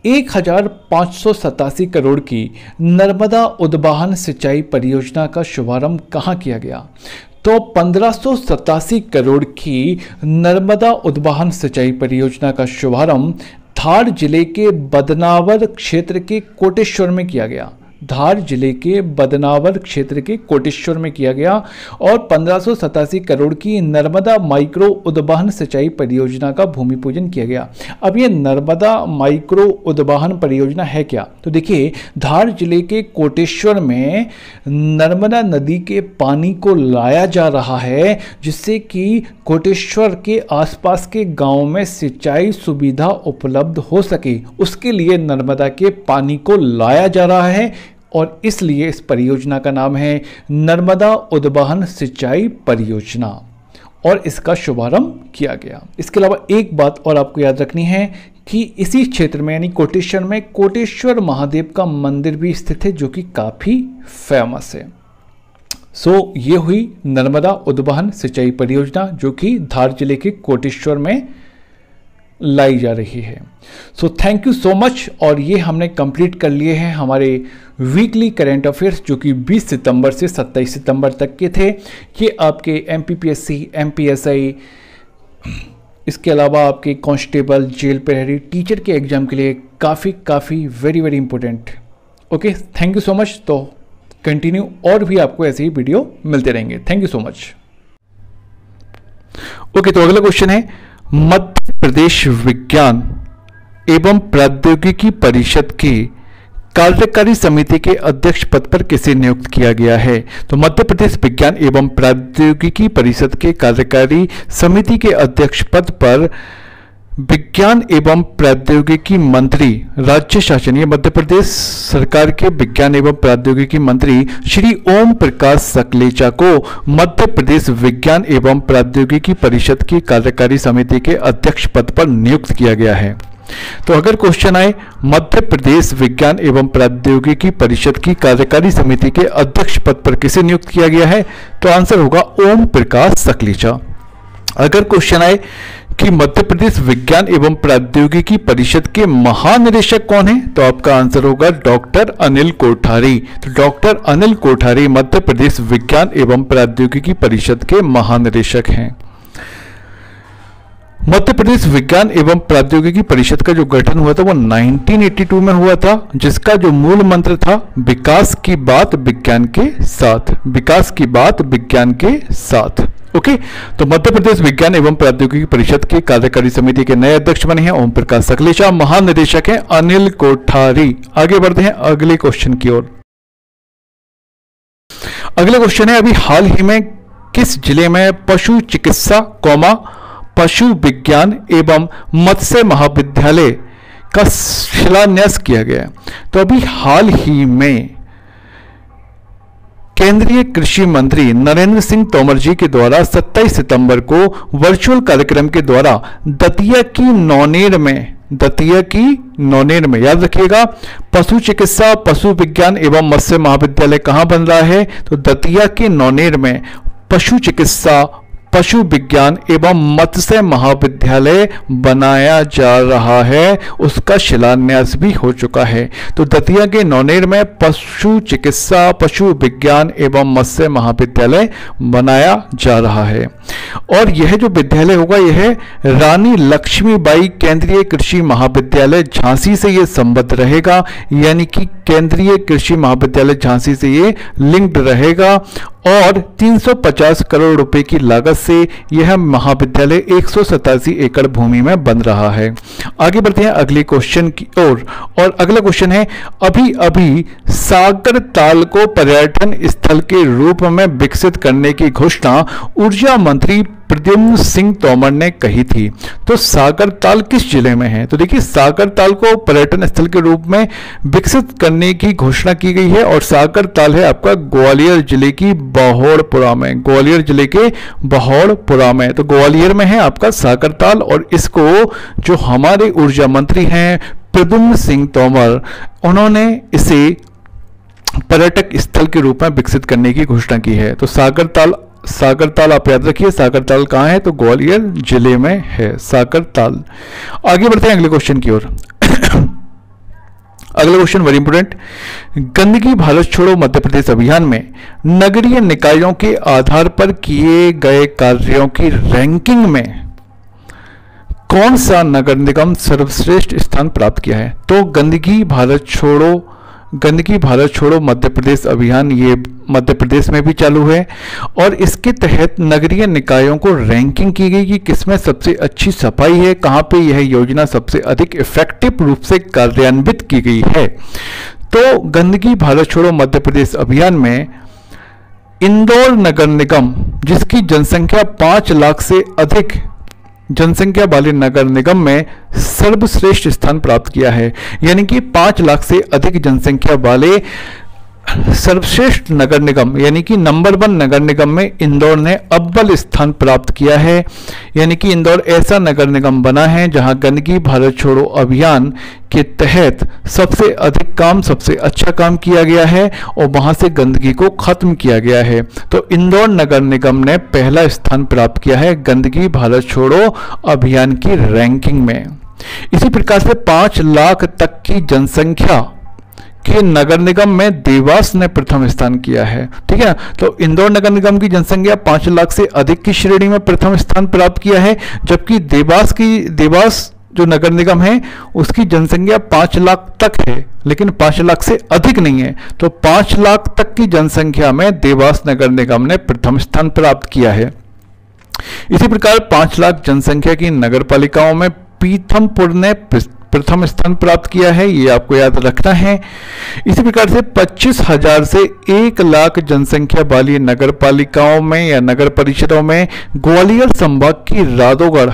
1587 करोड़ की नर्मदा उद्वहन सिंचाई परियोजना का शुभारंभ कहाँ किया गया? तो 1587 करोड़ की नर्मदा उद्वहन सिंचाई परियोजना का शुभारंभ धार जिले के बदनावर क्षेत्र के कोटेश्वर में किया गया। धार जिले के बदनावर क्षेत्र के कोटेश्वर में किया गया और 1587 करोड़ की नर्मदा माइक्रो उद्वहन सिंचाई परियोजना का भूमि पूजन किया गया। अब ये नर्मदा माइक्रो उद्वहन परियोजना है क्या? तो देखिए, धार जिले के कोटेश्वर में नर्मदा नदी के पानी को लाया जा रहा है, जिससे कि कोटेश्वर के आसपास के गांव में सिंचाई सुविधा उपलब्ध हो सके। उसके लिए नर्मदा के पानी को लाया जा रहा है और इसलिए इस परियोजना का नाम है नर्मदा उद्वहन सिंचाई परियोजना और इसका शुभारंभ किया गया। इसके अलावा एक बात और आपको याद रखनी है कि इसी क्षेत्र में यानी कोटेश्वर में कोटेश्वर महादेव का मंदिर भी स्थित है, जो कि काफी फेमस है। सो ये हुई नर्मदा उद्वहन सिंचाई परियोजना, जो कि धार जिले के कोटेश्वर में लाई जा रही है। So thank you so much. और ये हमने कंप्लीट कर लिए हैं हमारे वीकली करंट अफेयर्स, जो कि 20 सितंबर से 27 सितंबर तक के थे। ये आपके MPPSC, MPSI, इसके अलावा आपके कांस्टेबल, जेल प्रहरी, टीचर के एग्जाम के लिए काफ़ी very very important. Okay, thank you so much. तो कंटिन्यू और भी आपको ऐसे ही वीडियो मिलते रहेंगे। Thank you so much. Okay, तो अगला क्वेश्चन है, मध्य प्रदेश विज्ञान एवं प्रौद्योगिकी परिषद की कार्यकारी समिति के अध्यक्ष पद पर किसे नियुक्त किया गया है? तो मध्य प्रदेश विज्ञान एवं प्रौद्योगिकी परिषद के कार्यकारी समिति के अध्यक्ष पद पर विज्ञान एवं प्रौद्योगिकी मंत्री, राज्य शासन, ये मध्य प्रदेश सरकार के विज्ञान एवं प्रौद्योगिकी मंत्री श्री ओम प्रकाश सकलेचा को मध्य प्रदेश विज्ञान एवं प्रौद्योगिकी परिषद की कार्यकारी समिति के अध्यक्ष पद पर नियुक्त किया गया है। तो अगर क्वेश्चन आए मध्य प्रदेश विज्ञान एवं प्रौद्योगिकी परिषद की कार्यकारी समिति के अध्यक्ष पद पर किसे नियुक्त किया गया है, तो आंसर होगा ओम प्रकाश सकलेचा। अगर क्वेश्चन आए कि मध्य प्रदेश विज्ञान एवं प्रौद्योगिकी परिषद के महानिदेशक कौन है, तो आपका आंसर होगा डॉक्टर अनिल कोठारी। तो डॉक्टर अनिल कोठारी मध्य प्रदेश विज्ञान एवं प्रौद्योगिकी परिषद के महानिदेशक हैं। मध्य प्रदेश विज्ञान एवं प्रौद्योगिकी परिषद का जो गठन हुआ था वो 1982 में हुआ था, जिसका जो मूल मंत्र था विकास की बात विज्ञान के साथ, विकास की बात विज्ञान के साथ। ओके, तो मध्य प्रदेश विज्ञान एवं प्रौद्योगिकी परिषद के कार्यकारी समिति के नए अध्यक्ष बने हैं ओम प्रकाश सकलेचा, महानिदेशक हैं अनिल कोठारी। आगे बढ़ते हैं अगले क्वेश्चन की ओर। अगले क्वेश्चन है, अभी हाल ही में किस जिले में पशु चिकित्सा पशु विज्ञान एवं मत्स्य महाविद्यालय का शिलान्यास किया गया? तो अभी हाल ही में केंद्रीय कृषि मंत्री नरेंद्र सिंह तोमर जी के द्वारा 27 सितंबर को वर्चुअल कार्यक्रम के द्वारा दतिया की नौनेर में याद रखिएगा, पशु चिकित्सा पशु विज्ञान एवं मत्स्य महाविद्यालय कहां बन रहा है? तो दतिया के नौनेर में पशु चिकित्सा पशु विज्ञान एवं मत्स्य महाविद्यालय बनाया जा रहा है, उसका शिलान्यास भी हो चुका है। तो दतिया के नौनेर में पशु चिकित्सा पशु विज्ञान एवं मत्स्य महाविद्यालय बनाया जा रहा है। और यह जो विद्यालय होगा यह रानी लक्ष्मीबाई केंद्रीय कृषि महाविद्यालय झांसी से यह संबद्ध रहेगा, यानी कि केंद्रीय कृषि महाविद्यालय झांसी से ये लिंक्ड रहेगा। और 350 करोड़ रुपए की लागत से यह महाविद्यालय 187 एकड़ भूमि में बन रहा है। आगे बढ़ते हैं अगले क्वेश्चन की ओर। और अगला क्वेश्चन है, अभी अभी सागर ताल को पर्यटन स्थल के रूप में विकसित करने की घोषणा ऊर्जा मंत्री प्रद्युम्न सिंह तोमर ने कही थी। तो सागर ताल किस जिले में है? तो देखिए, सागर ताल को पर्यटन स्थल के रूप में विकसित करने की घोषणा की गई है और सागर ताल है आपका ग्वालियर जिले की बहोड़पुरा में, ग्वालियर जिले के बहोड़पुरा में। तो ग्वालियर में है आपका सागर ताल और इसको जो हमारे ऊर्जा मंत्री हैं प्रद्युम्न सिंह तोमर, उन्होंने इसे पर्यटक स्थल के रूप में विकसित करने की घोषणा की है। तो सागर ताल आप याद रखिए, सागर ताल कहाँ है? तो ग्वालियर जिले में है सागर ताल। आगे बढ़ते हैं अगले क्वेश्चन की ओर। अगला क्वेश्चन वेरी इंपोर्टेंट, गंदगी भारत छोड़ो मध्य प्रदेश अभियान में नगरीय निकायों के आधार पर किए गए कार्यों की रैंकिंग में कौन सा नगर निगम सर्वश्रेष्ठ स्थान प्राप्त किया है? तो गंदगी भारत छोड़ो मध्य प्रदेश अभियान ये मध्य प्रदेश में भी चालू है और इसके तहत नगरीय निकायों को रैंकिंग की गई कि किसमें सबसे अच्छी सफाई है, कहां पे यह योजना सबसे अधिक इफेक्टिव रूप से कार्यान्वित की गई है। तो गंदगी भारत छोड़ो मध्य प्रदेश अभियान में इंदौर नगर निगम, जिसकी जनसंख्या 5 लाख से अधिक जनसंख्या वाले नगर निगम में सर्वश्रेष्ठ स्थान प्राप्त किया है। यानी कि 5 लाख से अधिक जनसंख्या वाले सर्वश्रेष्ठ नगर निगम यानी कि नंबर 1 नगर निगम में इंदौर ने अव्वल स्थान प्राप्त किया है। यानी कि इंदौर ऐसा नगर निगम बना है जहां गंदगी भारत छोड़ो अभियान के तहत सबसे अधिक काम, सबसे अच्छा काम किया गया है और वहां से गंदगी को खत्म किया गया है। तो इंदौर नगर निगम ने पहला स्थान प्राप्त किया है गंदगी भारत छोड़ो अभियान की रैंकिंग में। इसी प्रकार से 5 लाख तक की जनसंख्या के नगर निगम में देवास ने प्रथम स्थान किया है। ठीक है, तो इंदौर नगर निगम की जनसंख्या 5 लाख से अधिक की श्रेणी में प्रथम स्थान प्राप्त किया है, जबकि देवास जो नगर निगम है उसकी जनसंख्या 5 लाख तक है लेकिन 5 लाख से अधिक नहीं है। तो 5 लाख तक की जनसंख्या में देवास नगर निगम ने प्रथम स्थान प्राप्त किया है। इसी प्रकार 5 लाख जनसंख्या की नगर पालिकाओं में पीथमपुर ने प्रथम स्थान प्राप्त किया है, ये आपको याद रखना है। इसी प्रकार से 25,000 से 1 लाख जनसंख्या वाली नगर पालिकाओं में या नगर परिषदों में ग्वालियर संभाग की रादोगढ़,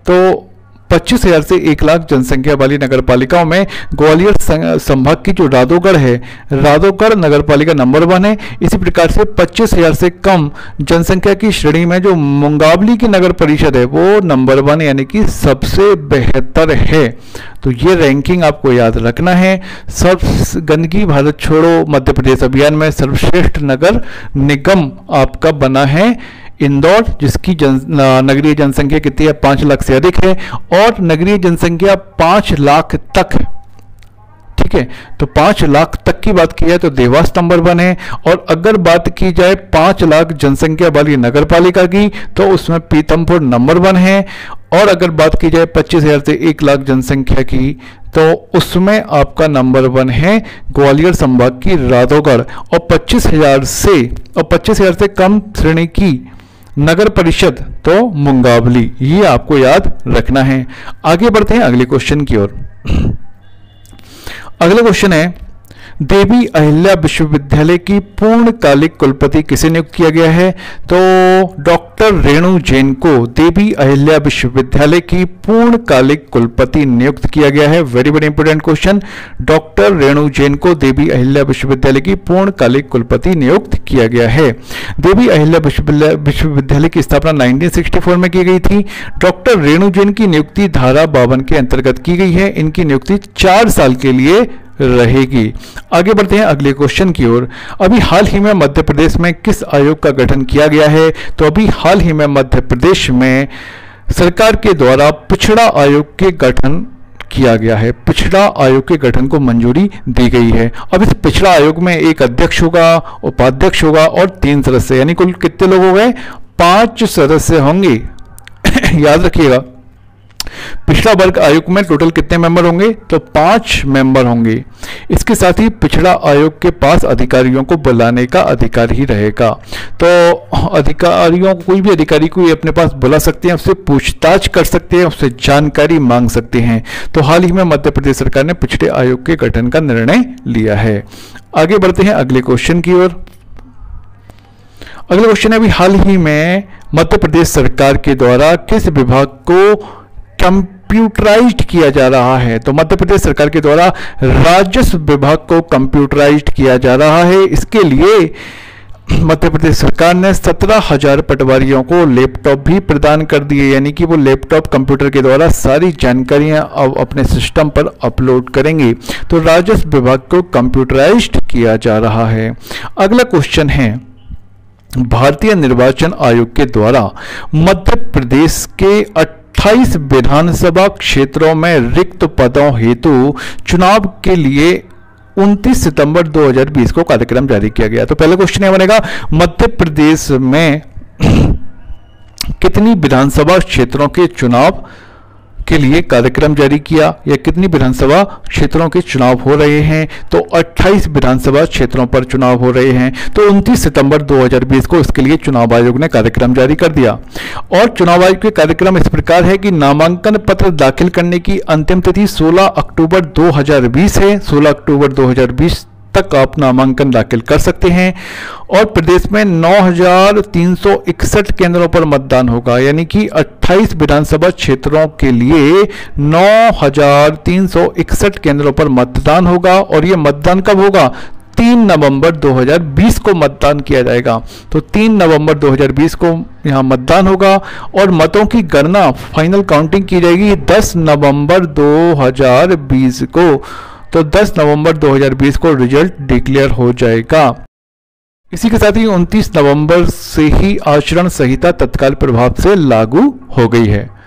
तो 25,000 से 1 लाख जनसंख्या वाली नगर पालिकाओं में ग्वालियर संभाग की जो रादोगढ़ है, रादोगढ़ नगर पालिका नंबर 1 है। इसी प्रकार से 25,000 से कम जनसंख्या की श्रेणी में जो मुंगावली की नगर परिषद है वो नंबर 1 यानी कि सबसे बेहतर है। तो ये रैंकिंग आपको याद रखना है। गंदगी भारत छोड़ो मध्य प्रदेश अभियान में सर्वश्रेष्ठ नगर निगम आपका बना है इंदौर, जिसकी नगरीय जनसंख्या कितनी है, 5 लाख से अधिक है, और नगरीय जनसंख्या 5 लाख तक, ठीक है। तो 5 लाख तक की बात की जाए तो देवास नंबर 1 है, और अगर बात की जाए 5 लाख जनसंख्या वाली नगर पालिका की तो उसमें पीथमपुर नंबर 1 है, और अगर बात की जाए 25,000 से 1 लाख जनसंख्या की तो उसमें आपका नंबर 1 है ग्वालियर संभाग की रादोगढ़, और 25,000 से कम श्रेणी की नगर परिषद तो मुंगावली, ये आपको याद रखना है। आगे बढ़ते हैं अगले क्वेश्चन की ओर। अगला क्वेश्चन है, देवी अहिल्या विश्वविद्यालय की पूर्णकालिक कुलपति किसे नियुक्त किया गया है? तो डॉक्टर रेणु जैन को देवी अहिल्या विश्वविद्यालय की पूर्णकालिक कुलपति नियुक्त किया गया है। Very very important question. Doctor Renu Jain को देवी अहिल्या विश्वविद्यालय की पूर्णकालिक कुलपति नियुक्त किया गया है। देवी अहिल्या विश्वविद्यालय की स्थापना 1964 में की गई थी। डॉक्टर रेणु जैन की नियुक्ति धारा 52 के अंतर्गत की गई है। इनकी नियुक्ति 4 साल के लिए रहेगी। आगे बढ़ते हैं अगले क्वेश्चन की ओर। अभी हाल ही में मध्य प्रदेश में किस आयोग का गठन किया गया है? तो अभी हाल ही में मध्य प्रदेश में सरकार के द्वारा पिछड़ा आयोग के गठन किया गया है। पिछड़ा आयोग के गठन को मंजूरी दी गई है। अब इस पिछड़ा आयोग में एक अध्यक्ष होगा, उपाध्यक्ष होगा और 3 सदस्य, यानी कुल कितने लोग हो गए? 5 सदस्य होंगे। याद रखिएगा, पिछड़ा वर्ग आयोग में टोटल कितने मेंबर होंगे? तो 5 मेंबर होंगे। इसके साथ ही पिछड़ा आयोग के पास अधिकारियों को बुलाने का अधिकार ही रहेगा। तो अधिकारियों को, कोई भी अधिकारी को अपने पास बुला सकते हैं, उससे पूछताछ कर सकते हैं, उससे जानकारी मांग सकते हैं। तो हाल ही में मध्य प्रदेश सरकार ने पिछड़े आयोग के गठन का निर्णय लिया है। आगे बढ़ते हैं अगले क्वेश्चन की ओर। अगला क्वेश्चन है, अभी हाल ही में मध्य प्रदेश सरकार के द्वारा किस विभाग को कंप्यूटराइज्ड किया जा रहा है? तो मध्य प्रदेश सरकार के द्वारा राजस्व विभाग को कंप्यूटराइज्ड किया जा रहा है। इसके लिए मध्य प्रदेश सरकार ने 17,000 पटवारियों को लैपटॉप भी प्रदान कर दिए, यानी कि वो लैपटॉप कंप्यूटर के द्वारा सारी जानकारियां अब अपने सिस्टम पर अपलोड करेंगे। तो राजस्व विभाग को कंप्यूटराइज्ड किया जा रहा है। अगला क्वेश्चन है, भारतीय निर्वाचन आयोग के द्वारा मध्य प्रदेश के 28 विधानसभा क्षेत्रों में रिक्त पदों हेतु चुनाव के लिए 29 सितंबर 2020 को कार्यक्रम जारी किया गया। तो पहला क्वेश्चन यह बनेगा, मध्य प्रदेश में कितनी विधानसभा क्षेत्रों के चुनाव के लिए कार्यक्रम जारी किया, या कितनी विधानसभा क्षेत्रों के चुनाव हो रहे हैं? तो 28 विधानसभा क्षेत्रों पर चुनाव हो रहे हैं। तो 29 सितंबर 2020 को इसके लिए चुनाव आयोग ने कार्यक्रम जारी कर दिया। और चुनाव आयोग के कार्यक्रम इस प्रकार है कि नामांकन पत्र दाखिल करने की अंतिम तिथि 16 अक्टूबर 2020 है। 16 अक्टूबर 2020 तक आप नामांकन दाखिल कर सकते हैं। और प्रदेश में 9,361 केंद्रों पर मतदान होगा, यानी कि 28 विधानसभा क्षेत्रों के लिए 9,361 केंद्रों पर मतदान होगा। और ये मतदान कब होगा? 3 नवंबर 2020 को मतदान किया जाएगा। तो 3 नवंबर 2020 को यहाँ मतदान होगा और मतों की गणना, फाइनल काउंटिंग की जाएगी 10 नवंबर 2020 को। तो 10 नवंबर 2020 को रिजल्ट डिक्लेयर हो जाएगा। इसी के साथ ही 29 नवंबर से ही आचरण संहिता तत्काल प्रभाव से लागू हो गई है।